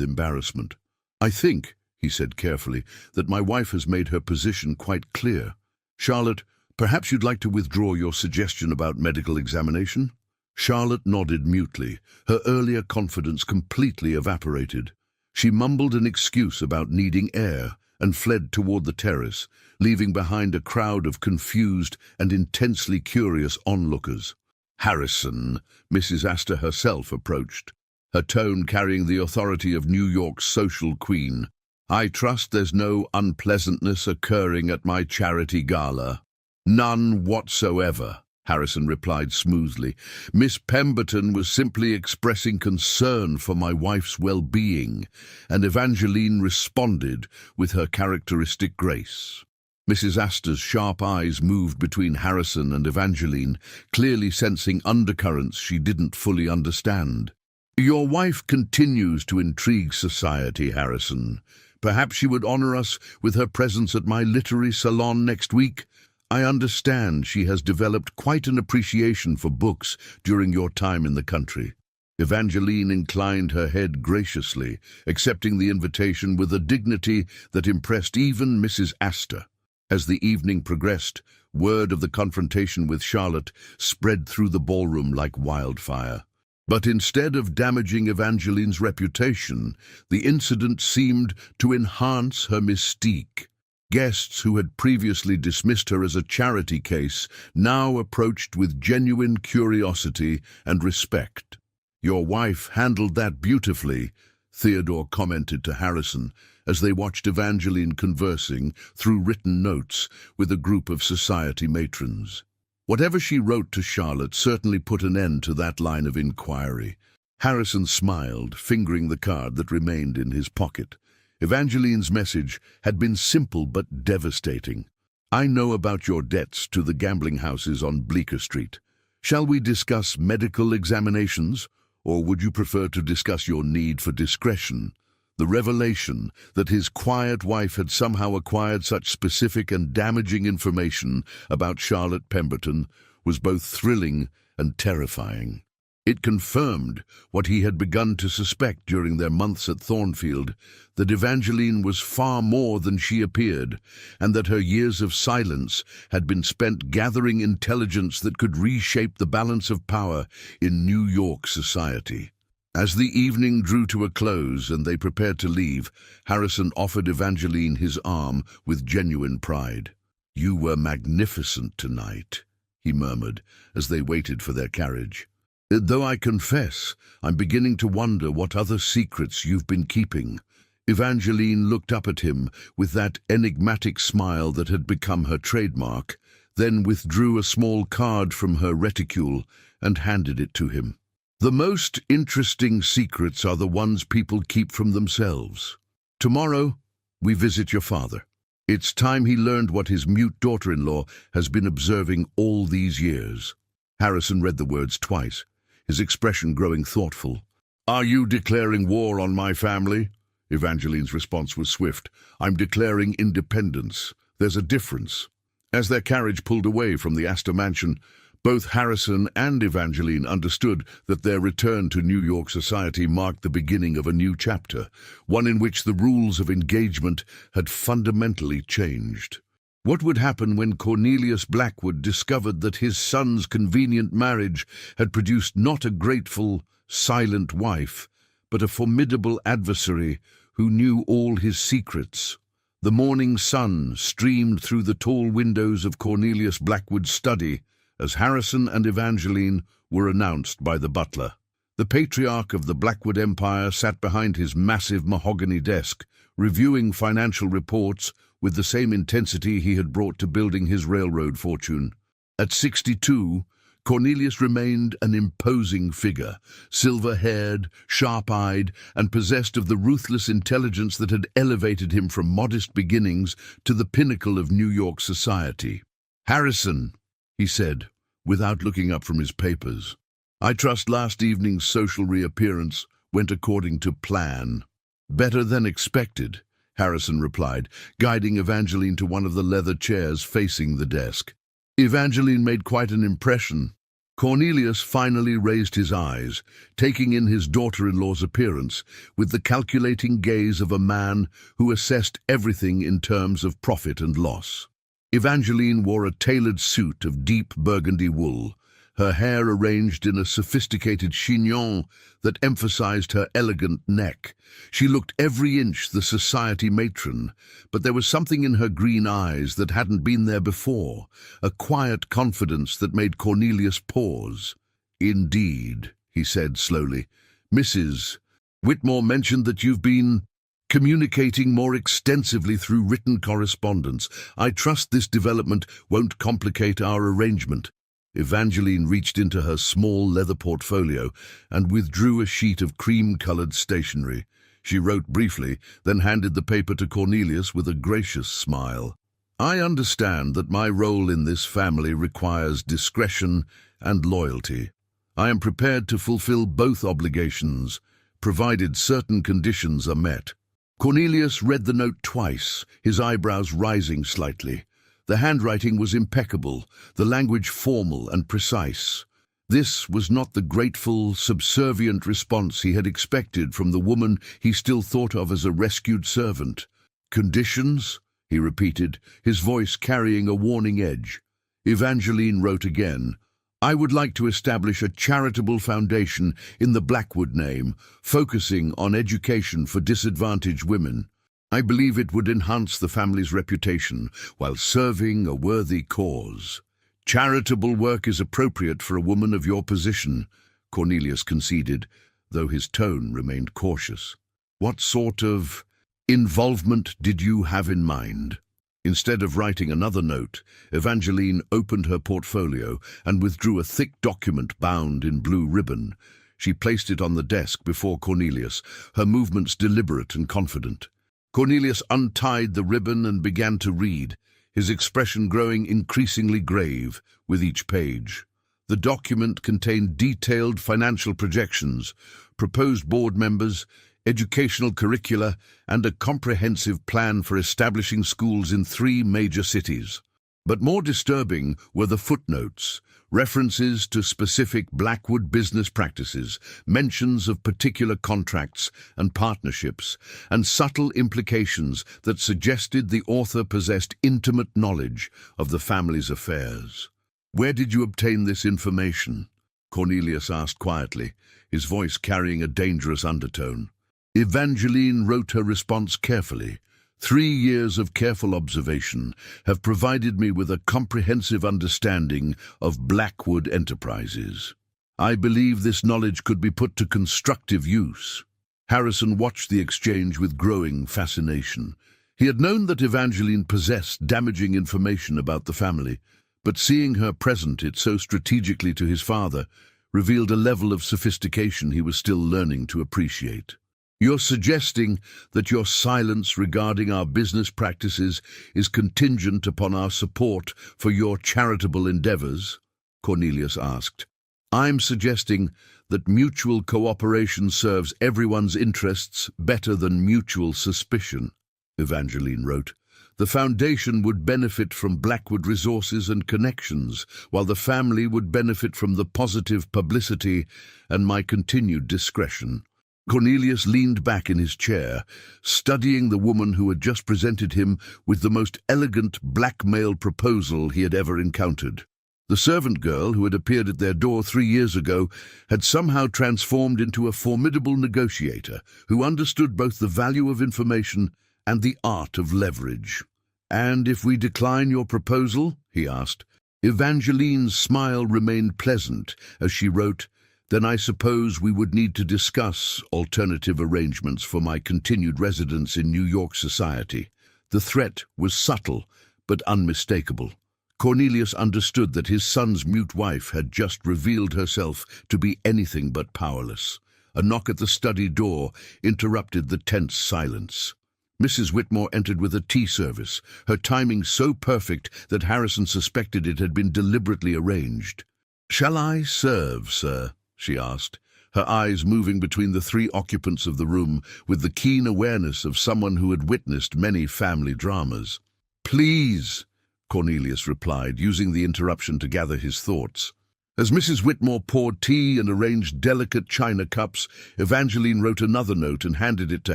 embarrassment. "I think," he said carefully, "that my wife has made her position quite clear. Charlotte, perhaps you'd like to withdraw your suggestion about medical examination?" Charlotte nodded mutely, her earlier confidence completely evaporated. She mumbled an excuse about needing air and fled toward the terrace, leaving behind a crowd of confused and intensely curious onlookers. "Harrison," Mrs. Astor herself approached, her tone carrying the authority of New York's social queen. "I trust there's no unpleasantness occurring at my charity gala." "None whatsoever," Harrison replied smoothly. "Miss Pemberton was simply expressing concern for my wife's well-being," and Evangeline responded with her characteristic grace. Mrs. Astor's sharp eyes moved between Harrison and Evangeline, clearly sensing undercurrents she didn't fully understand. "Your wife continues to intrigue society, Harrison," Perhaps she would honor us with her presence at my literary salon next week. I understand she has developed quite an appreciation for books during your time in the country." Evangeline inclined her head graciously, accepting the invitation with a dignity that impressed even Mrs. Astor. As the evening progressed, word of the confrontation with Charlotte spread through the ballroom like wildfire. But instead of damaging Evangeline's reputation, the incident seemed to enhance her mystique. Guests who had previously dismissed her as a charity case now approached with genuine curiosity and respect. "Your wife handled that beautifully," Theodore commented to Harrison as they watched Evangeline conversing through written notes with a group of society matrons. Whatever she wrote to Charlotte certainly put an end to that line of inquiry. Harrison smiled, fingering the card that remained in his pocket. Evangeline's message had been simple but devastating. "I know about your debts to the gambling houses on Bleecker Street. Shall we discuss medical examinations, or would you prefer to discuss your need for discretion?" The revelation that his quiet wife had somehow acquired such specific and damaging information about Charlotte Pemberton was both thrilling and terrifying. It confirmed what he had begun to suspect during their months at Thornfield, that Evangeline was far more than she appeared, and that her years of silence had been spent gathering intelligence that could reshape the balance of power in New York society. As the evening drew to a close and they prepared to leave, Harrison offered Evangeline his arm with genuine pride. "You were magnificent tonight," he murmured as they waited for their carriage. "Though I confess, I'm beginning to wonder what other secrets you've been keeping." Evangeline looked up at him with that enigmatic smile that had become her trademark, then withdrew a small card from her reticule and handed it to him. "The most interesting secrets are the ones people keep from themselves. Tomorrow, we visit your father. It's time he learned what his mute daughter-in-law has been observing all these years." Harrison read the words twice, his expression growing thoughtful. "Are you declaring war on my family?" Evangeline's response was swift. "I'm declaring independence. There's a difference." As their carriage pulled away from the Astor mansion, both Harrison and Evangeline understood that their return to New York society marked the beginning of a new chapter, one in which the rules of engagement had fundamentally changed. What would happen when Cornelius Blackwood discovered that his son's convenient marriage had produced not a grateful, silent wife, but a formidable adversary who knew all his secrets? The morning sun streamed through the tall windows of Cornelius Blackwood's study as Harrison and Evangeline were announced by the butler. The patriarch of the Blackwood Empire sat behind his massive mahogany desk, reviewing financial reports with the same intensity he had brought to building his railroad fortune. At 62, Cornelius remained an imposing figure, silver-haired, sharp-eyed, and possessed of the ruthless intelligence that had elevated him from modest beginnings to the pinnacle of New York society. "Harrison," he said, without looking up from his papers, "I trust last evening's social reappearance went according to plan." "Better than expected," Harrison replied, guiding Evangeline to one of the leather chairs facing the desk. Evangeline made quite an impression. Cornelius finally raised his eyes, taking in his daughter-in-law's appearance with the calculating gaze of a man who assessed everything in terms of profit and loss. Evangeline wore a tailored suit of deep burgundy wool, her hair arranged in a sophisticated chignon that emphasized her elegant neck. She looked every inch the society matron, but there was something in her green eyes that hadn't been there before, a quiet confidence that made Cornelius pause. "Indeed," he said slowly. "Mrs. Whitmore mentioned that you've been communicating more extensively through written correspondence. I trust this development won't complicate our arrangement." Evangeline reached into her small leather portfolio and withdrew a sheet of cream-colored stationery. She wrote briefly, then handed the paper to Cornelius with a gracious smile. "I understand that my role in this family requires discretion and loyalty. I am prepared to fulfill both obligations, provided certain conditions are met." Cornelius read the note twice, his eyebrows rising slightly. The handwriting was impeccable, the language formal and precise. This was not the grateful, subservient response he had expected from the woman he still thought of as a rescued servant. "Conditions?" he repeated, his voice carrying a warning edge. Evangeline wrote again, "I would like to establish a charitable foundation in the Blackwood name, focusing on education for disadvantaged women. I believe it would enhance the family's reputation while serving a worthy cause." "Charitable work is appropriate for a woman of your position," Cornelius conceded, though his tone remained cautious. "What sort of involvement did you have in mind?" Instead of writing another note, Evangeline opened her portfolio and withdrew a thick document bound in blue ribbon. She placed it on the desk before Cornelius, her movements deliberate and confident. Cornelius untied the ribbon and began to read, his expression growing increasingly grave with each page. The document contained detailed financial projections, proposed board members, educational curricula, and a comprehensive plan for establishing schools in 3 major cities. But more disturbing were the footnotes, references to specific Blackwood business practices, mentions of particular contracts and partnerships, and subtle implications that suggested the author possessed intimate knowledge of the family's affairs. "Where did you obtain this information?" Cornelius asked quietly, his voice carrying a dangerous undertone. Evangeline wrote her response carefully. 3 years of careful observation have provided me with a comprehensive understanding of Blackwood enterprises. I believe this knowledge could be put to constructive use." Harrison watched the exchange with growing fascination. He had known that Evangeline possessed damaging information about the family, but seeing her present it so strategically to his father revealed a level of sophistication he was still learning to appreciate. "You're suggesting that your silence regarding our business practices is contingent upon our support for your charitable endeavors?" Cornelius asked. "I'm suggesting that mutual cooperation serves everyone's interests better than mutual suspicion," Evangeline wrote. "The foundation would benefit from Blackwood resources and connections, while the family would benefit from the positive publicity and my continued discretion." Cornelius leaned back in his chair, studying the woman who had just presented him with the most elegant blackmail proposal he had ever encountered. The servant girl who had appeared at their door 3 years ago had somehow transformed into a formidable negotiator who understood both the value of information and the art of leverage. "And if we decline your proposal?" he asked. Evangeline's smile remained pleasant as she wrote, "Then I suppose we would need to discuss alternative arrangements for my continued residence in New York society." The threat was subtle but unmistakable. Cornelius understood that his son's mute wife had just revealed herself to be anything but powerless. A knock at the study door interrupted the tense silence. Mrs. Whitmore entered with a tea service, her timing so perfect that Harrison suspected it had been deliberately arranged. "Shall I serve, sir?" she asked, her eyes moving between the 3 occupants of the room with the keen awareness of someone who had witnessed many family dramas. "Please," Cornelius replied, using the interruption to gather his thoughts. As Mrs. Whitmore poured tea and arranged delicate china cups, Evangeline wrote another note and handed it to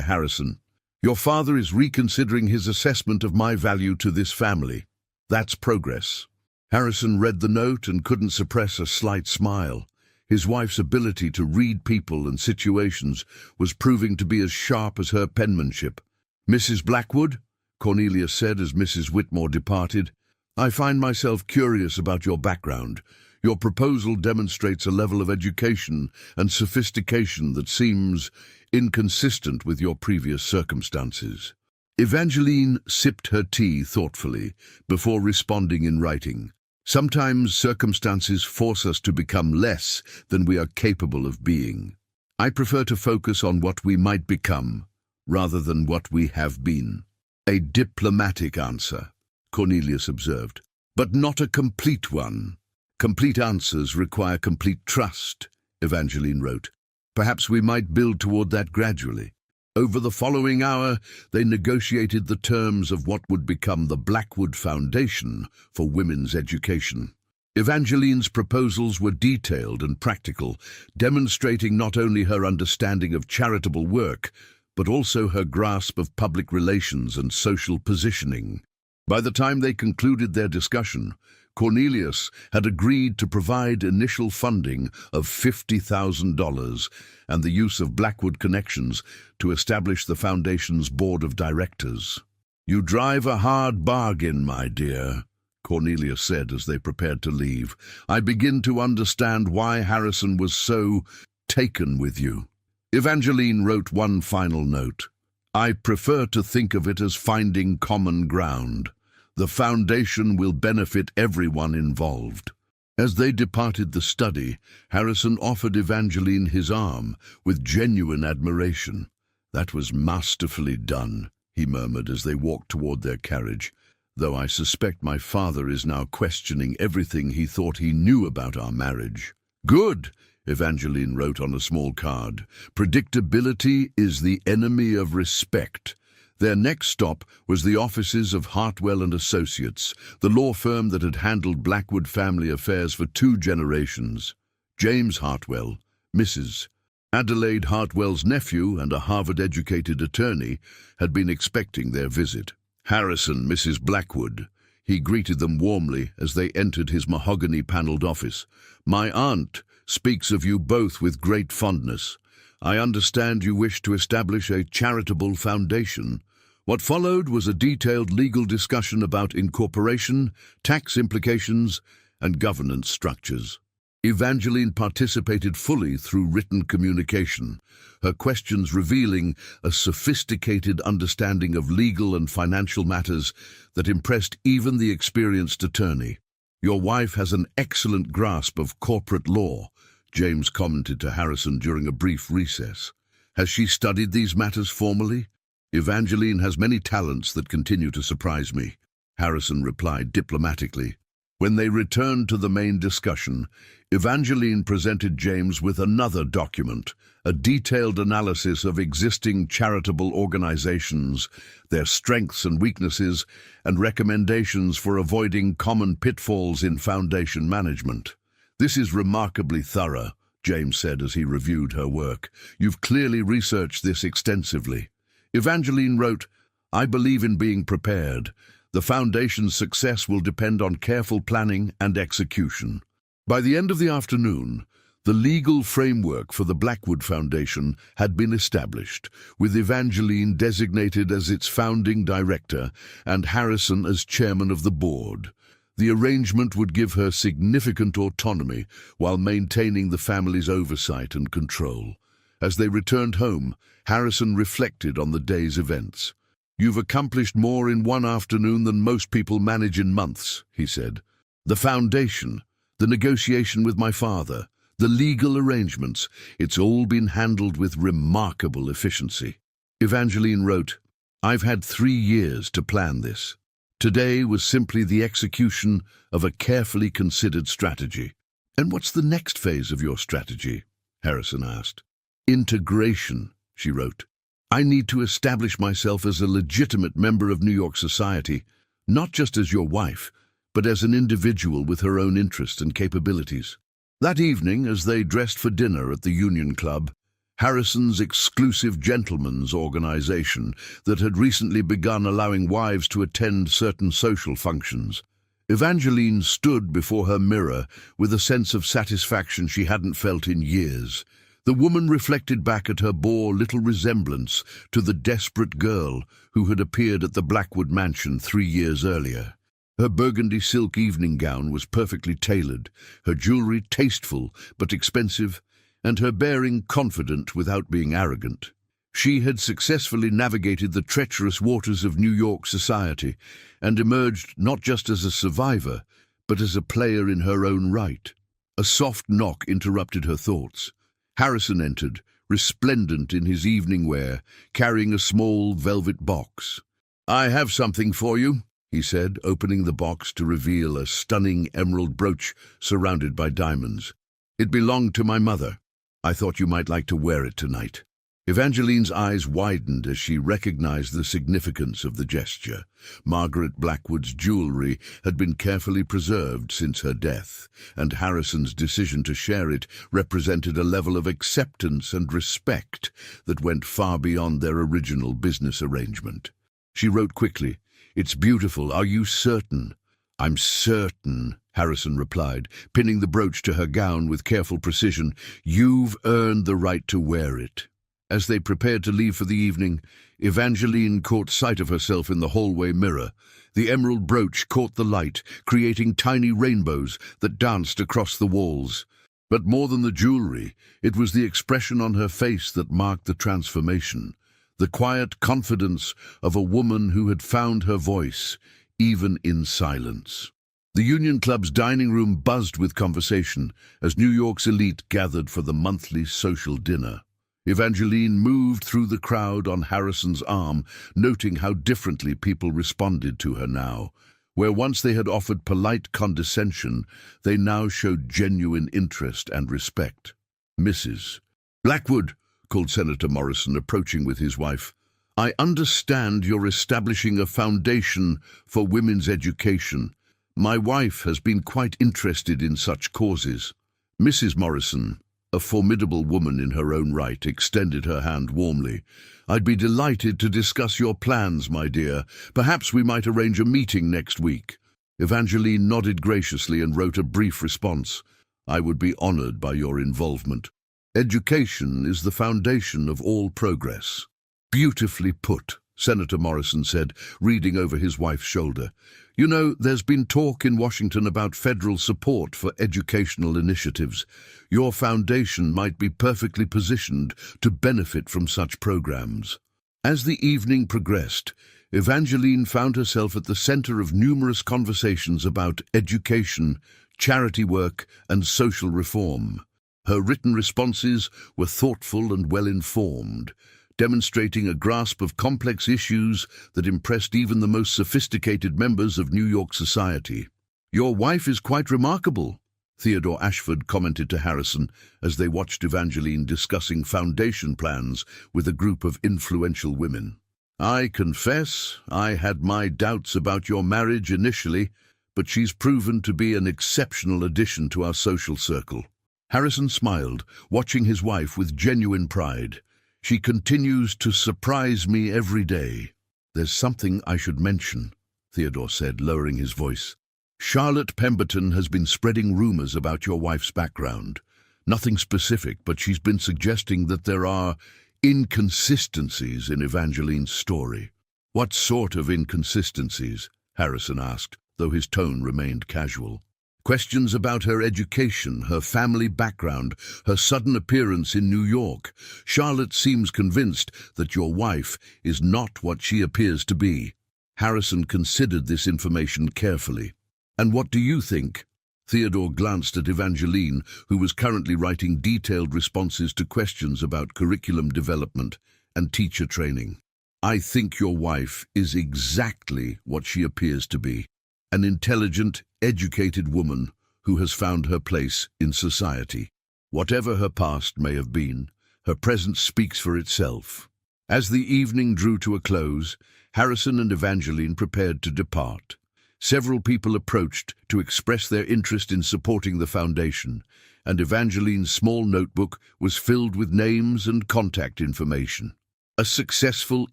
Harrison. "Your father is reconsidering his assessment of my value to this family. That's progress." Harrison read the note and couldn't suppress a slight smile. His wife's ability to read people and situations was proving to be as sharp as her penmanship. "Mrs. Blackwood," Cornelius said as Mrs. Whitmore departed, "I find myself curious about your background. Your proposal demonstrates a level of education and sophistication that seems inconsistent with your previous circumstances." Evangeline sipped her tea thoughtfully before responding in writing. "Sometimes circumstances force us to become less than we are capable of being. I prefer to focus on what we might become, rather than what we have been." "A diplomatic answer," Cornelius observed, "but not a complete one. Complete answers require complete trust," Evangeline wrote. "Perhaps we might build toward that gradually." Over the following hour, they negotiated the terms of what would become the Blackwood Foundation for Women's Education. Evangeline's proposals were detailed and practical, demonstrating not only her understanding of charitable work, but also her grasp of public relations and social positioning. By the time they concluded their discussion, Cornelius had agreed to provide initial funding of $50,000 and the use of Blackwood connections to establish the Foundation's board of directors. "You drive a hard bargain, my dear," Cornelius said as they prepared to leave. "I begin to understand why Harrison was so taken with you." Evangeline wrote one final note. "I prefer to think of it as finding common ground. The Foundation will benefit everyone involved." As they departed the study, Harrison offered Evangeline his arm with genuine admiration. "That was masterfully done," he murmured as they walked toward their carriage, "though I suspect my father is now questioning everything he thought he knew about our marriage." "Good," Evangeline wrote on a small card. "Predictability is the enemy of respect." Their next stop was the offices of Hartwell and Associates, the law firm that had handled Blackwood family affairs for 2 generations. James Hartwell, Mrs. Adelaide Hartwell's nephew and a Harvard-educated attorney, had been expecting their visit. "Harrison, Mrs. Blackwood." He greeted them warmly as they entered his mahogany-paneled office. "My aunt speaks of you both with great fondness. I understand you wish to establish a charitable foundation." What followed was a detailed legal discussion about incorporation, tax implications, and governance structures. Evangeline participated fully through written communication, her questions revealing a sophisticated understanding of legal and financial matters that impressed even the experienced attorney. "Your wife has an excellent grasp of corporate law," James commented to Harrison during a brief recess. "Has she studied these matters formally?" "Evangeline has many talents that continue to surprise me," Harrison replied diplomatically. When they returned to the main discussion, Evangeline presented James with another document, a detailed analysis of existing charitable organizations, their strengths and weaknesses, and recommendations for avoiding common pitfalls in foundation management. "This is remarkably thorough," James said as he reviewed her work. "You've clearly researched this extensively." Evangeline wrote, "I believe in being prepared. The Foundation's success will depend on careful planning and execution." By the end of the afternoon, the legal framework for the Blackwood Foundation had been established, with Evangeline designated as its founding director and Harrison as chairman of the board. The arrangement would give her significant autonomy while maintaining the family's oversight and control. As they returned home, Harrison reflected on the day's events. "You've accomplished more in one afternoon than most people manage in months," he said. "The foundation, the negotiation with my father, the legal arrangements, it's all been handled with remarkable efficiency." Evangeline wrote, "I've had 3 years to plan this. Today was simply the execution of a carefully considered strategy." "And what's the next phase of your strategy?" Harrison asked. "Integration," she wrote. "I need to establish myself as a legitimate member of New York society, not just as your wife, but as an individual with her own interests and capabilities." That evening, as they dressed for dinner at the Union Club, Harrison's exclusive gentlemen's organization that had recently begun allowing wives to attend certain social functions, Evangeline stood before her mirror with a sense of satisfaction she hadn't felt in years. The woman reflected back at her bore little resemblance to the desperate girl who had appeared at the Blackwood mansion 3 years earlier. Her burgundy silk evening gown was perfectly tailored, her jewelry tasteful but expensive, and her bearing confident without being arrogant. She had successfully navigated the treacherous waters of New York society and emerged not just as a survivor, but as a player in her own right. A soft knock interrupted her thoughts. Harrison entered, resplendent in his evening wear, carrying a small velvet box. "I have something for you," he said, opening the box to reveal a stunning emerald brooch surrounded by diamonds. "It belonged to my mother. I thought you might like to wear it tonight." Evangeline's eyes widened as she recognized the significance of the gesture. Margaret Blackwood's jewelry had been carefully preserved since her death, and Harrison's decision to share it represented a level of acceptance and respect that went far beyond their original business arrangement. She wrote quickly, "It's beautiful. Are you certain?" "I'm certain," Harrison replied, pinning the brooch to her gown with careful precision. "You've earned the right to wear it." As they prepared to leave for the evening, Evangeline caught sight of herself in the hallway mirror. The emerald brooch caught the light, creating tiny rainbows that danced across the walls. But more than the jewelry, it was the expression on her face that marked the transformation, the quiet confidence of a woman who had found her voice, even in silence. The Union Club's dining room buzzed with conversation as New York's elite gathered for the monthly social dinner. Evangeline moved through the crowd on Harrison's arm, noting how differently people responded to her now. Where once they had offered polite condescension, they now showed genuine interest and respect. "Mrs. Blackwood," called Senator Morrison, approaching with his wife, "I understand you're establishing a foundation for women's education. My wife has been quite interested in such causes." Mrs. Morrison, a formidable woman in her own right, extended her hand warmly. "I'd be delighted to discuss your plans, my dear. Perhaps we might arrange a meeting next week." Evangeline nodded graciously and wrote a brief response. "I would be honored by your involvement. Education is the foundation of all progress." "Beautifully put," Senator Morrison said, reading over his wife's shoulder. "You know, there's been talk in Washington about federal support for educational initiatives. Your foundation might be perfectly positioned to benefit from such programs." As the evening progressed, Evangeline found herself at the center of numerous conversations about education, charity work, and social reform. Her written responses were thoughtful and well-informed, demonstrating a grasp of complex issues that impressed even the most sophisticated members of New York society. "Your wife is quite remarkable," Theodore Ashford commented to Harrison as they watched Evangeline discussing foundation plans with a group of influential women. "I confess I had my doubts about your marriage initially, but she's proven to be an exceptional addition to our social circle." Harrison smiled, watching his wife with genuine pride. "She continues to surprise me every day." "There's something I should mention," Theodore said, lowering his voice. "Charlotte Pemberton has been spreading rumors about your wife's background. Nothing specific, but she's been suggesting that there are inconsistencies in Evangeline's story." "What sort of inconsistencies?" Harrison asked, though his tone remained casual. "Questions about her education, her family background, her sudden appearance in New York. Charlotte seems convinced that your wife is not what she appears to be." Harrison considered this information carefully. "And what do you think?" Theodore glanced at Evangeline, who was currently writing detailed responses to questions about curriculum development and teacher training. "I think your wife is exactly what she appears to be. An intelligent, educated woman who has found her place in society. Whatever her past may have been, her present speaks for itself." As the evening drew to a close, Harrison and Evangeline prepared to depart. Several people approached to express their interest in supporting the foundation, and Evangeline's small notebook was filled with names and contact information. "A successful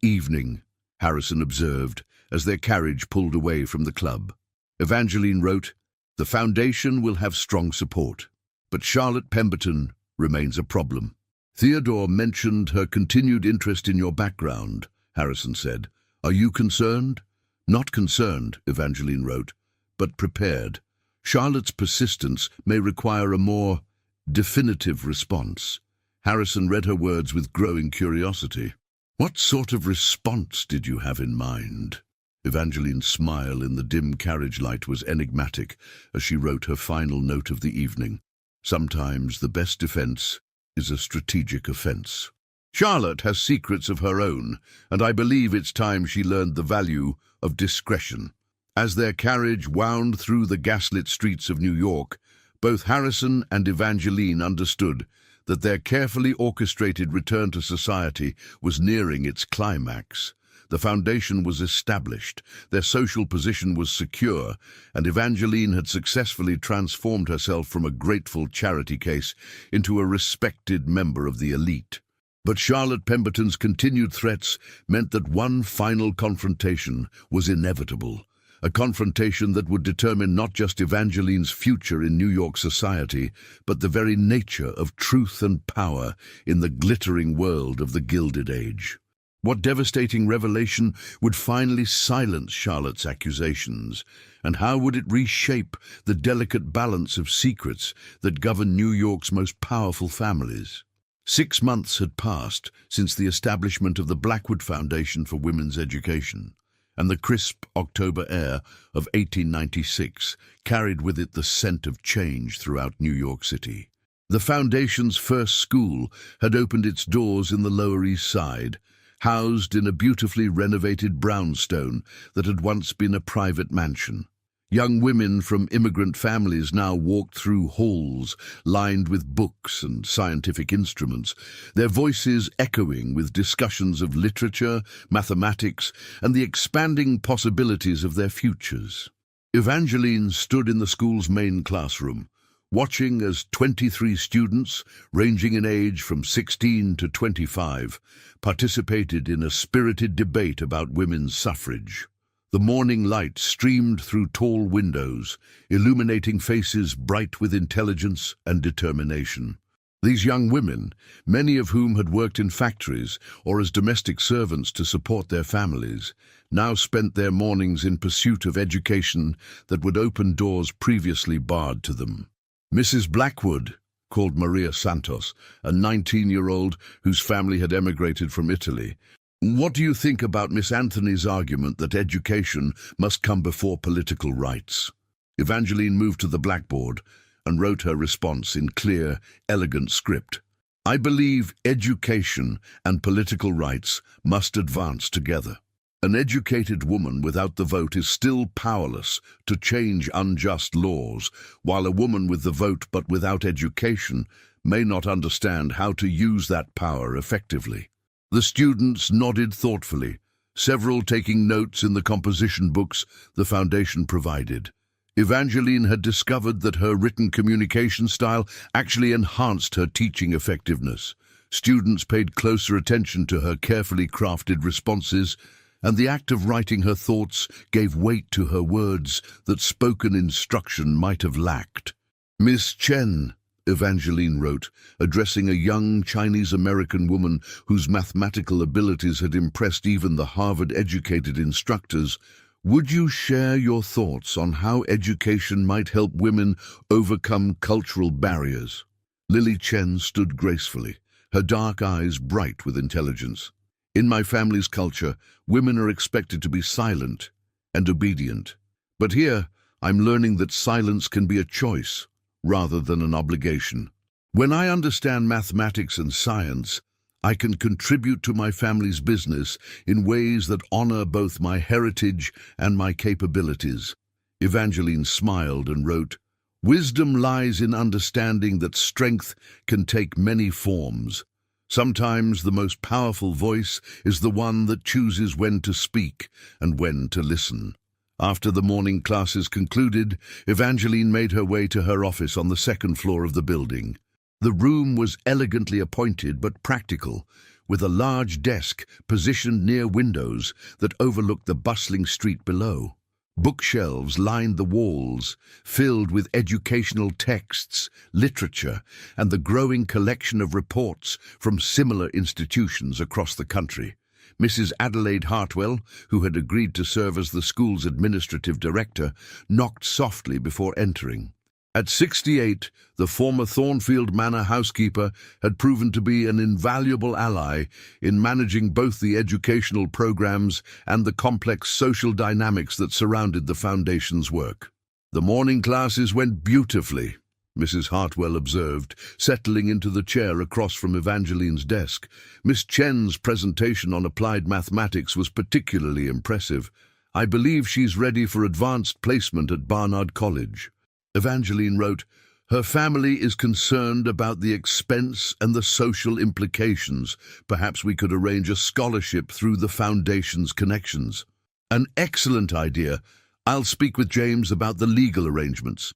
evening," Harrison observed as their carriage pulled away from the club. Evangeline wrote, "The foundation will have strong support, but Charlotte Pemberton remains a problem." "Theodore mentioned her continued interest in your background," Harrison said. "Are you concerned?" "Not concerned," Evangeline wrote, "but prepared. Charlotte's persistence may require a more definitive response." Harrison read her words with growing curiosity. "What sort of response did you have in mind?" Evangeline's smile in the dim carriage light was enigmatic as she wrote her final note of the evening. "Sometimes the best defense is a strategic offense. Charlotte has secrets of her own, and I believe it's time she learned the value of discretion." As their carriage wound through the gaslit streets of New York, both Harrison and Evangeline understood that their carefully orchestrated return to society was nearing its climax. The foundation was established, their social position was secure, and Evangeline had successfully transformed herself from a grateful charity case into a respected member of the elite. But Charlotte Pemberton's continued threats meant that one final confrontation was inevitable, a confrontation that would determine not just Evangeline's future in New York society, but the very nature of truth and power in the glittering world of the Gilded Age. What devastating revelation would finally silence Charlotte's accusations, and how would it reshape the delicate balance of secrets that govern New York's most powerful families? 6 months had passed since the establishment of the Blackwood Foundation for Women's Education, and the crisp October air of 1896 carried with it the scent of change throughout New York City. The foundation's first school had opened its doors in the Lower East Side, housed in a beautifully renovated brownstone that had once been a private mansion. Young women from immigrant families now walked through halls lined with books and scientific instruments, their voices echoing with discussions of literature, mathematics, and the expanding possibilities of their futures. Evangeline stood in the school's main classroom, watching as 23 students, ranging in age from 16 to 25, participated in a spirited debate about women's suffrage. The morning light streamed through tall windows, illuminating faces bright with intelligence and determination. These young women, many of whom had worked in factories or as domestic servants to support their families, now spent their mornings in pursuit of education that would open doors previously barred to them. Mrs. Blackwood, called Maria Santos, a 19-year-old whose family had emigrated from Italy. What do you think about Miss Anthony's argument that education must come before political rights? Evangeline moved to the blackboard and wrote her response in clear, elegant script. I believe education and political rights must advance together. An educated woman without the vote is still powerless to change unjust laws, while a woman with the vote but without education may not understand how to use that power effectively. The students nodded thoughtfully, several taking notes in the composition books the foundation provided. Evangeline had discovered that her written communication style actually enhanced her teaching effectiveness. Students paid closer attention to her carefully crafted responses, and the act of writing her thoughts gave weight to her words that spoken instruction might have lacked. Miss Chen, Evangeline wrote, addressing a young Chinese-American woman whose mathematical abilities had impressed even the Harvard-educated instructors, would you share your thoughts on how education might help women overcome cultural barriers? Lily Chen stood gracefully, her dark eyes bright with intelligence. In my family's culture, women are expected to be silent and obedient. But here, I'm learning that silence can be a choice rather than an obligation. When I understand mathematics and science, I can contribute to my family's business in ways that honor both my heritage and my capabilities. Evangeline smiled and wrote, Wisdom lies in understanding that strength can take many forms. Sometimes the most powerful voice is the one that chooses when to speak and when to listen. After the morning classes concluded, Evangeline made her way to her office on the second floor of the building. The room was elegantly appointed but practical, with a large desk positioned near windows that overlooked the bustling street below. Bookshelves lined the walls, filled with educational texts, literature, and the growing collection of reports from similar institutions across the country. Mrs. Adelaide Hartwell, who had agreed to serve as the school's administrative director, knocked softly before entering. At 68, the former Thornfield Manor housekeeper had proven to be an invaluable ally in managing both the educational programs and the complex social dynamics that surrounded the foundation's work. The morning classes went beautifully, Mrs. Hartwell observed, settling into the chair across from Evangeline's desk. Miss Chen's presentation on applied mathematics was particularly impressive. I believe she's ready for advanced placement at Barnard College. Evangeline wrote, Her family is concerned about the expense and the social implications. Perhaps we could arrange a scholarship through the foundation's connections. An excellent idea. I'll speak with James about the legal arrangements.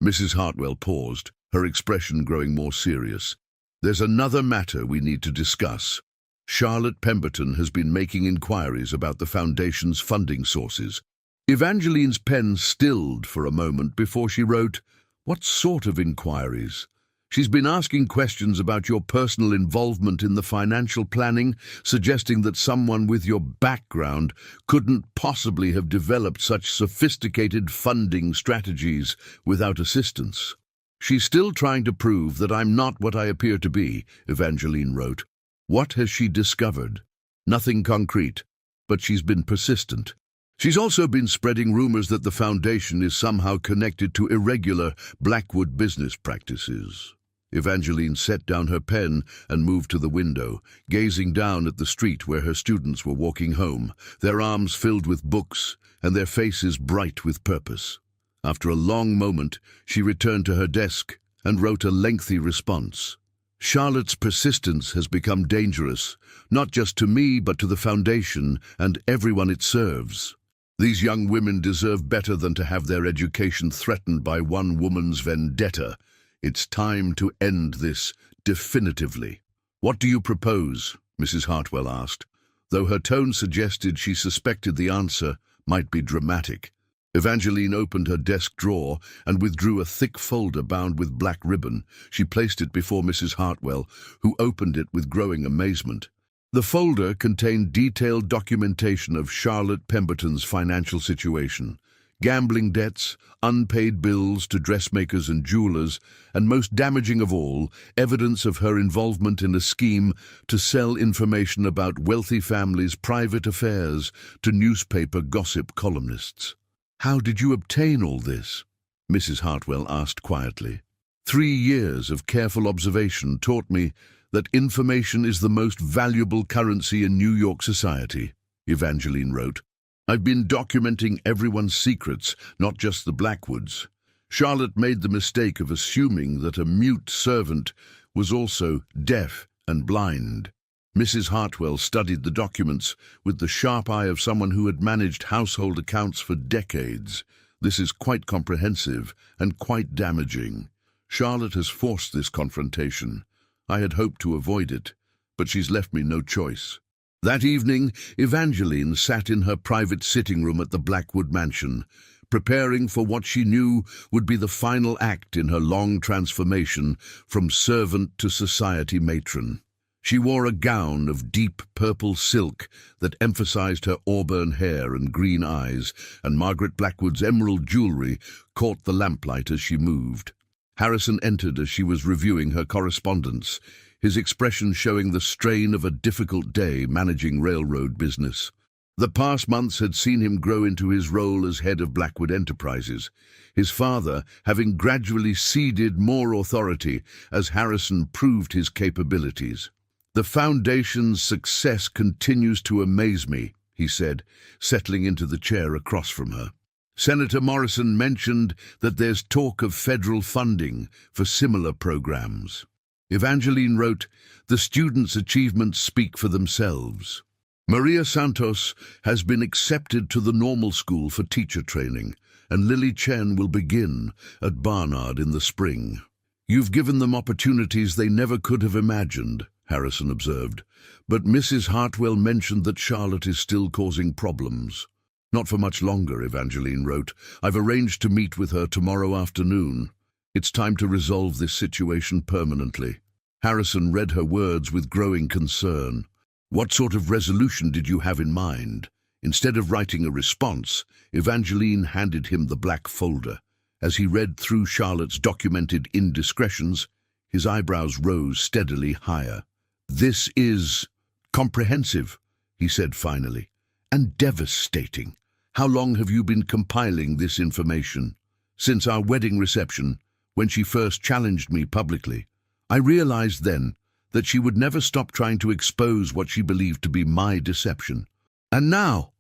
Mrs. Hartwell paused, her expression growing more serious. There's another matter we need to discuss. Charlotte Pemberton has been making inquiries about the foundation's funding sources. Evangeline's pen stilled for a moment before she wrote, "What sort of inquiries?" "She's been asking questions about your personal involvement in the financial planning, suggesting that someone with your background couldn't possibly have developed such sophisticated funding strategies without assistance. She's still trying to prove that I'm not what I appear to be," Evangeline wrote. "What has she discovered?" "Nothing concrete, but she's been persistent. She's also been spreading rumors that the foundation is somehow connected to irregular Blackwood business practices." Evangeline set down her pen and moved to the window, gazing down at the street where her students were walking home, their arms filled with books and their faces bright with purpose. After a long moment, she returned to her desk and wrote a lengthy response. "Charlotte's persistence has become dangerous, not just to me but to the foundation and everyone it serves. These young women deserve better than to have their education threatened by one woman's vendetta. It's time to end this definitively." "What do you propose?" Mrs. Hartwell asked, though her tone suggested she suspected the answer might be dramatic. Evangeline opened her desk drawer and withdrew a thick folder bound with black ribbon. She placed it before Mrs. Hartwell, who opened it with growing amazement. The folder contained detailed documentation of Charlotte Pemberton's financial situation. Gambling debts, unpaid bills to dressmakers and jewelers, and most damaging of all, evidence of her involvement in a scheme to sell information about wealthy families' private affairs to newspaper gossip columnists. "How did you obtain all this?" Mrs. Hartwell asked quietly. 3 years of careful observation taught me that information is the most valuable currency in New York society," Evangeline wrote. "I've been documenting everyone's secrets, not just the Blackwoods. Charlotte made the mistake of assuming that a mute servant was also deaf and blind." Mrs. Hartwell studied the documents with the sharp eye of someone who had managed household accounts for decades. "This is quite comprehensive and quite damaging. Charlotte has forced this confrontation. I had hoped to avoid it, but she's left me no choice." That evening, Evangeline sat in her private sitting room at the Blackwood mansion, preparing for what she knew would be the final act in her long transformation from servant to society matron. She wore a gown of deep purple silk that emphasized her auburn hair and green eyes, and Margaret Blackwood's emerald jewelry caught the lamplight as she moved. Harrison entered as she was reviewing her correspondence, his expression showing the strain of a difficult day managing railroad business. The past months had seen him grow into his role as head of Blackwood Enterprises, his father having gradually ceded more authority as Harrison proved his capabilities. "The foundation's success continues to amaze me," he said, settling into the chair across from her. "Senator Morrison mentioned that there's talk of federal funding for similar programs." Evangeline wrote, "The students' achievements speak for themselves. Maria Santos has been accepted to the normal school for teacher training, and Lily Chen will begin at Barnard in the spring." "You've given them opportunities they never could have imagined," Harrison observed, but Mrs. Hartwell mentioned that Charlotte is still causing problems. "Not for much longer," Evangeline wrote. "I've arranged to meet with her tomorrow afternoon. It's time to resolve this situation permanently." Harrison read her words with growing concern. "What sort of resolution did you have in mind?" Instead of writing a response, Evangeline handed him the black folder. As he read through Charlotte's documented indiscretions, his eyebrows rose steadily higher. "This is comprehensive," he said finally, "and devastating. How long have you been compiling this information?" "Since our wedding reception, when she first challenged me publicly. I realized then that she would never stop trying to expose what she believed to be my deception. And now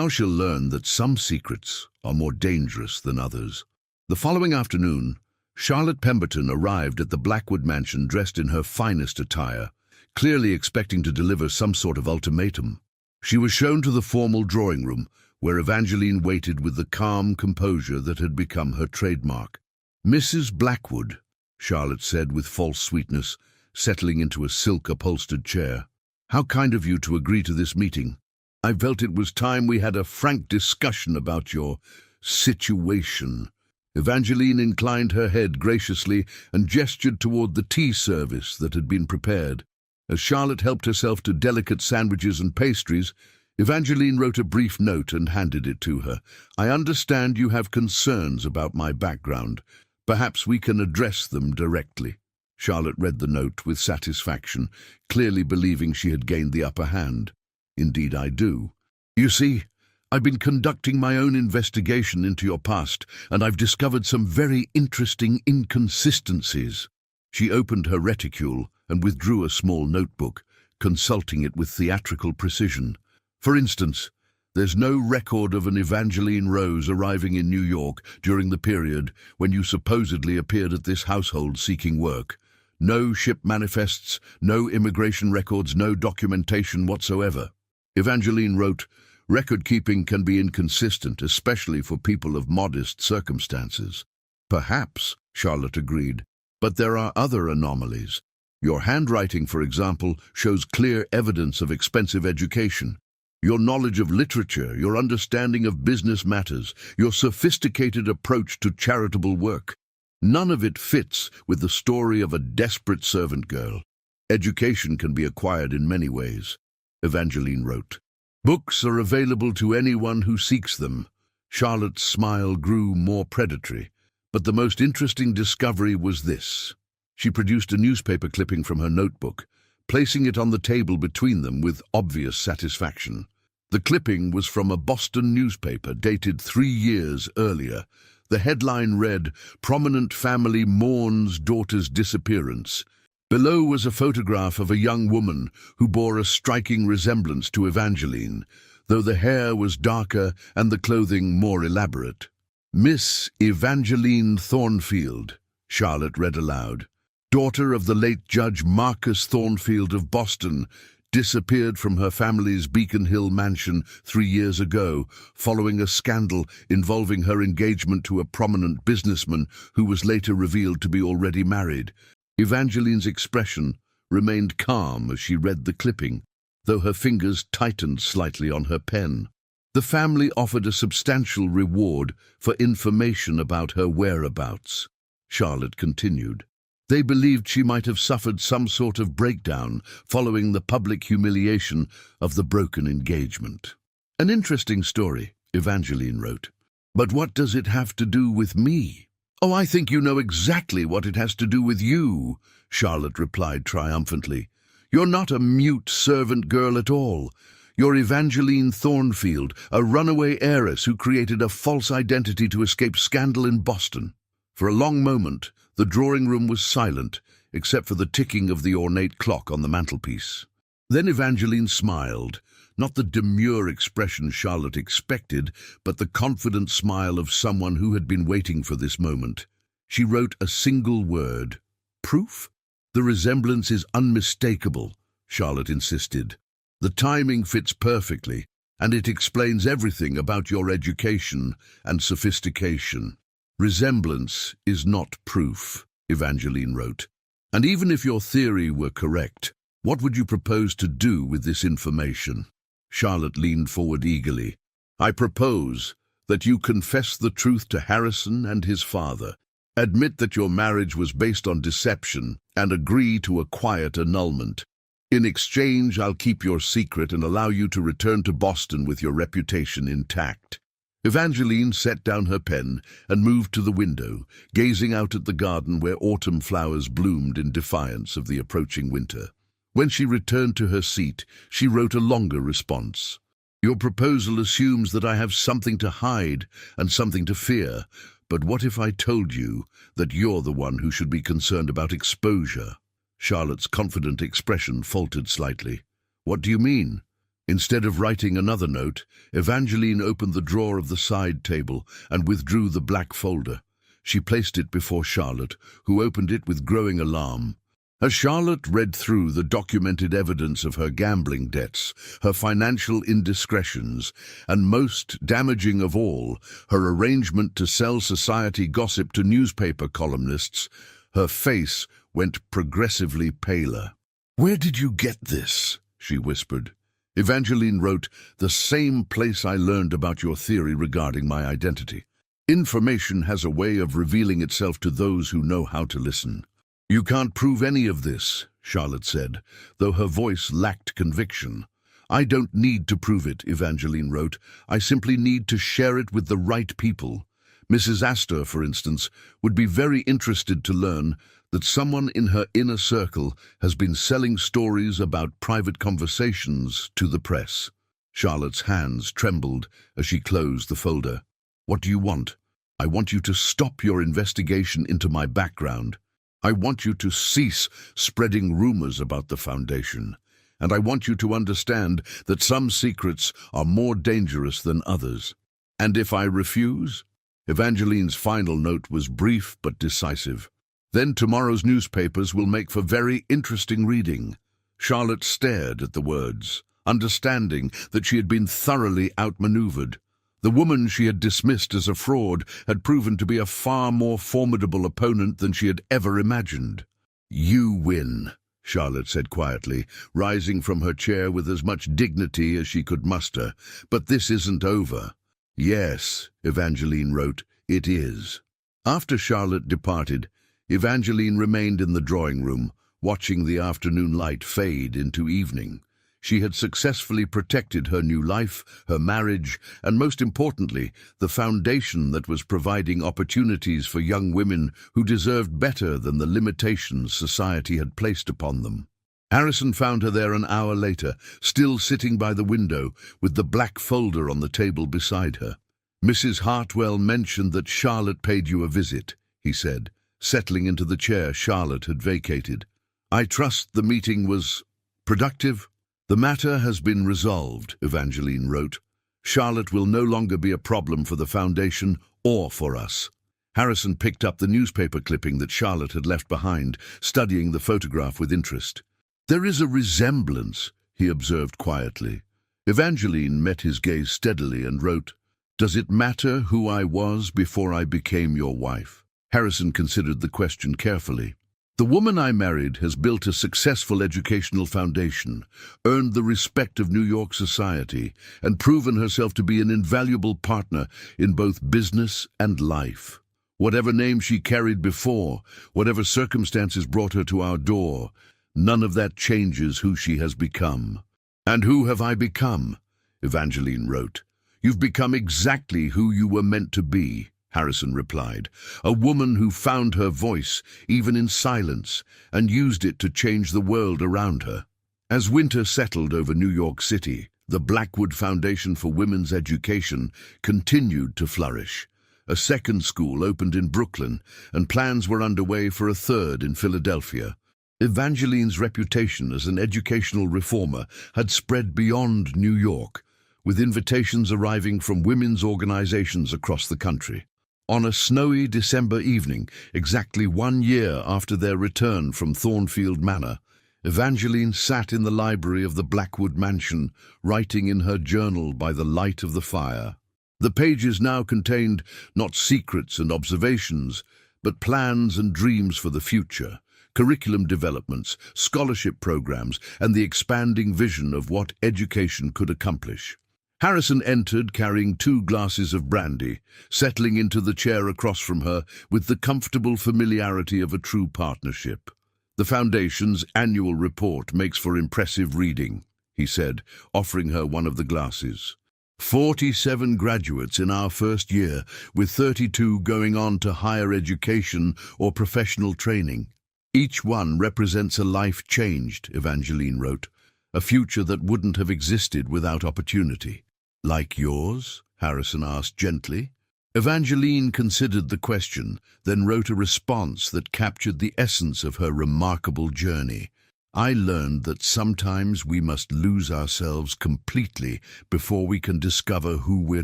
she'll learn that some secrets are more dangerous than others." The following afternoon, Charlotte Pemberton arrived at the Blackwood mansion dressed in her finest attire, clearly expecting to deliver some sort of ultimatum. She was shown to the formal drawing room, where Evangeline waited with the calm composure that had become her trademark. "Mrs. Blackwood," Charlotte said with false sweetness, settling into a silk-upholstered chair. "How kind of you to agree to this meeting. I felt it was time we had a frank discussion about your situation." Evangeline inclined her head graciously and gestured toward the tea service that had been prepared. As Charlotte helped herself to delicate sandwiches and pastries, Evangeline wrote a brief note and handed it to her. "I understand you have concerns about my background. Perhaps we can address them directly." Charlotte read the note with satisfaction, clearly believing she had gained the upper hand. "Indeed I do. You see, I've been conducting my own investigation into your past, and I've discovered some very interesting inconsistencies." She opened her reticule and withdrew a small notebook, consulting it with theatrical precision. "For instance, there's no record of an Evangeline Rose arriving in New York during the period when you supposedly appeared at this household seeking work. No ship manifests, no immigration records, no documentation whatsoever." Evangeline wrote, "Record-keeping can be inconsistent, especially for people of modest circumstances." "Perhaps," Charlotte agreed, "but there are other anomalies. Your handwriting, for example, shows clear evidence of expensive education. Your knowledge of literature, your understanding of business matters, your sophisticated approach to charitable work. None of it fits with the story of a desperate servant girl. Education can be acquired in many ways," Evangeline wrote. "Books are available to anyone who seeks them." Charlotte's smile grew more predatory, but the most interesting discovery was this. She produced a newspaper clipping from her notebook, placing it on the table between them with obvious satisfaction. The clipping was from a Boston newspaper dated 3 years earlier. The headline read, "Prominent Family Mourns Daughter's Disappearance." Below was a photograph of a young woman who bore a striking resemblance to Evangeline, though the hair was darker and the clothing more elaborate. "Miss Evangeline Thornfield," Charlotte read aloud, "daughter of the late Judge Marcus Thornfield of Boston, disappeared from her family's Beacon Hill mansion 3 years ago, following a scandal involving her engagement to a prominent businessman who was later revealed to be already married." Evangeline's expression remained calm as she read the clipping, though her fingers tightened slightly on her pen. The family offered a substantial reward for information about her whereabouts, Charlotte continued. They believed she might have suffered some sort of breakdown following the public humiliation of the broken engagement. "An interesting story," Evangeline wrote. "But what does it have to do with me?" "Oh, I think you know exactly what it has to do with you," Charlotte replied triumphantly. "You're not a mute servant girl at all. You're Evangeline Thornfield, a runaway heiress who created a false identity to escape scandal in Boston." For a long moment, the drawing room was silent, except for the ticking of the ornate clock on the mantelpiece. Then Evangeline smiled, not the demure expression Charlotte expected, but the confident smile of someone who had been waiting for this moment. She wrote a single word. "Proof?" "The resemblance is unmistakable," Charlotte insisted. "The timing fits perfectly, and it explains everything about your education and sophistication." "Resemblance is not proof," Evangeline wrote. "And even if your theory were correct, what would you propose to do with this information?" Charlotte leaned forward eagerly. "I propose that you confess the truth to Harrison and his father, admit that your marriage was based on deception, and agree to a quiet annulment. In exchange, I'll keep your secret and allow you to return to Boston with your reputation intact." Evangeline set down her pen and moved to the window, gazing out at the garden where autumn flowers bloomed in defiance of the approaching winter. When she returned to her seat, she wrote a longer response. "Your proposal assumes that I have something to hide and something to fear, but what if I told you that you're the one who should be concerned about exposure?" Charlotte's confident expression faltered slightly. "What do you mean?" Instead of writing another note, Evangeline opened the drawer of the side table and withdrew the black folder. She placed it before Charlotte, who opened it with growing alarm. As Charlotte read through the documented evidence of her gambling debts, her financial indiscretions, and most damaging of all, her arrangement to sell society gossip to newspaper columnists, her face went progressively paler. "Where did you get this?" she whispered. Evangeline wrote, "The same place I learned about your theory regarding my identity. Information has a way of revealing itself to those who know how to listen." "You can't prove any of this," Charlotte said, though her voice lacked conviction. "I don't need to prove it," Evangeline wrote. "I simply need to share it with the right people. Mrs. Astor, for instance, would be very interested to learn that someone in her inner circle has been selling stories about private conversations to the press." Charlotte's hands trembled as she closed the folder. "What do you want?" "I want you to stop your investigation into my background. I want you to cease spreading rumors about the Foundation. And I want you to understand that some secrets are more dangerous than others." "And if I refuse?" Evangeline's final note was brief but decisive. "Then tomorrow's newspapers will make for very interesting reading." Charlotte stared at the words, understanding that she had been thoroughly outmaneuvered. The woman she had dismissed as a fraud had proven to be a far more formidable opponent than she had ever imagined. "You win," Charlotte said quietly, rising from her chair with as much dignity as she could muster. "But this isn't over." "Yes," Evangeline wrote, "it is." After Charlotte departed, Evangeline remained in the drawing room, watching the afternoon light fade into evening. She had successfully protected her new life, her marriage, and most importantly, the foundation that was providing opportunities for young women who deserved better than the limitations society had placed upon them. Harrison found her there an hour later, still sitting by the window, with the black folder on the table beside her. "Mrs. Hartwell mentioned that Charlotte paid you a visit," he said, settling into the chair Charlotte had vacated. "I trust the meeting was productive?" "The matter has been resolved," Evangeline wrote. "Charlotte will no longer be a problem for the Foundation or for us." Harrison picked up the newspaper clipping that Charlotte had left behind, studying the photograph with interest. "There is a resemblance," he observed quietly. Evangeline met his gaze steadily and wrote, "Does it matter who I was before I became your wife?" Harrison considered the question carefully. "The woman I married has built a successful educational foundation, earned the respect of New York society, and proven herself to be an invaluable partner in both business and life. Whatever name she carried before, whatever circumstances brought her to our door, none of that changes who she has become." "And who have I become?" Evangeline wrote. "You've become exactly who you were meant to be," Harrison replied. "A woman who found her voice, even in silence, and used it to change the world around her." As winter settled over New York City, the Blackwood Foundation for Women's Education continued to flourish. A second school opened in Brooklyn, and plans were underway for a third in Philadelphia. Evangeline's reputation as an educational reformer had spread beyond New York, with invitations arriving from women's organizations across the country. On a snowy December evening, exactly 1 year after their return from Thornfield Manor, Evangeline sat in the library of the Blackwood mansion, writing in her journal by the light of the fire. The pages now contained not secrets and observations, but plans and dreams for the future, curriculum developments, scholarship programs, and the expanding vision of what education could accomplish. Harrison entered carrying 2 glasses of brandy, settling into the chair across from her with the comfortable familiarity of a true partnership. "The Foundation's annual report makes for impressive reading," he said, offering her one of the glasses. 47 graduates in our first year, with 32 going on to higher education or professional training. Each one represents a life changed," Evangeline wrote, "a future that wouldn't have existed without opportunity." "Like yours?" Harrison asked gently. Evangeline considered the question, then wrote a response that captured the essence of her remarkable journey. "I learned that sometimes we must lose ourselves completely before we can discover who we're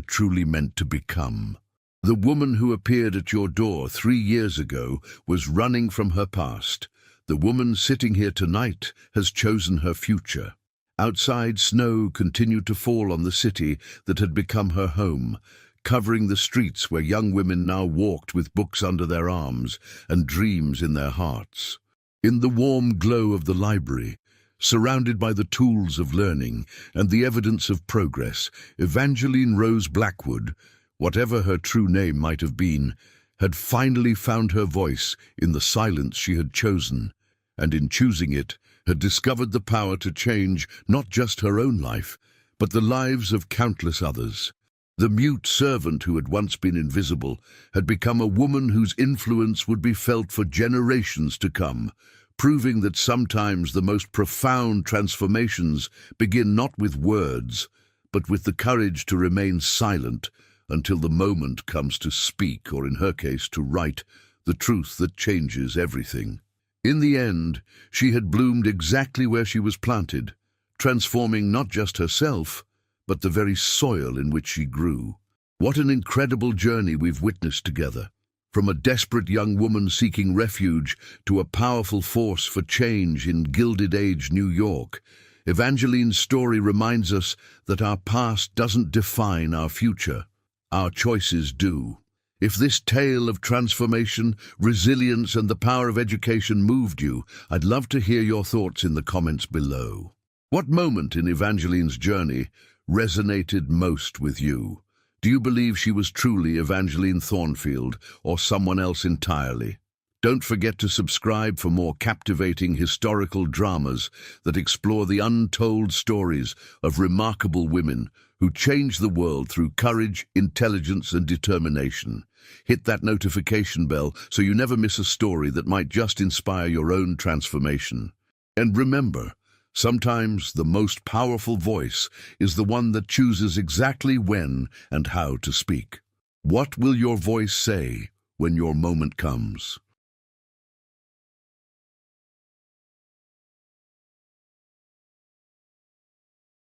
truly meant to become." The woman who appeared at your door 3 years ago was running from her past. The woman sitting here tonight has chosen her future. Outside, snow continued to fall on the city that had become her home, covering the streets where young women now walked with books under their arms and dreams in their hearts. In the warm glow of the library, surrounded by the tools of learning and the evidence of progress, Evangeline Rose Blackwood, whatever her true name might have been, had finally found her voice in the silence she had chosen, and in choosing it, had discovered the power to change not just her own life, but the lives of countless others. The mute servant who had once been invisible had become a woman whose influence would be felt for generations to come, proving that sometimes the most profound transformations begin not with words, but with the courage to remain silent until the moment comes to speak, or in her case to write, the truth that changes everything. In the end, she had bloomed exactly where she was planted, transforming not just herself, but the very soil in which she grew. What an incredible journey we've witnessed together. From a desperate young woman seeking refuge to a powerful force for change in Gilded Age New York, Evangeline's story reminds us that our past doesn't define our future. Our choices do. If this tale of transformation, resilience, and the power of education moved you, I'd love to hear your thoughts in the comments below. What moment in Evangeline's journey resonated most with you? Do you believe she was truly Evangeline Thornfield or someone else entirely? Don't forget to subscribe for more captivating historical dramas that explore the untold stories of remarkable women who changed the world through courage, intelligence, and determination. Hit that notification bell so you never miss a story that might just inspire your own transformation. And remember, sometimes the most powerful voice is the one that chooses exactly when and how to speak. What will your voice say when your moment comes?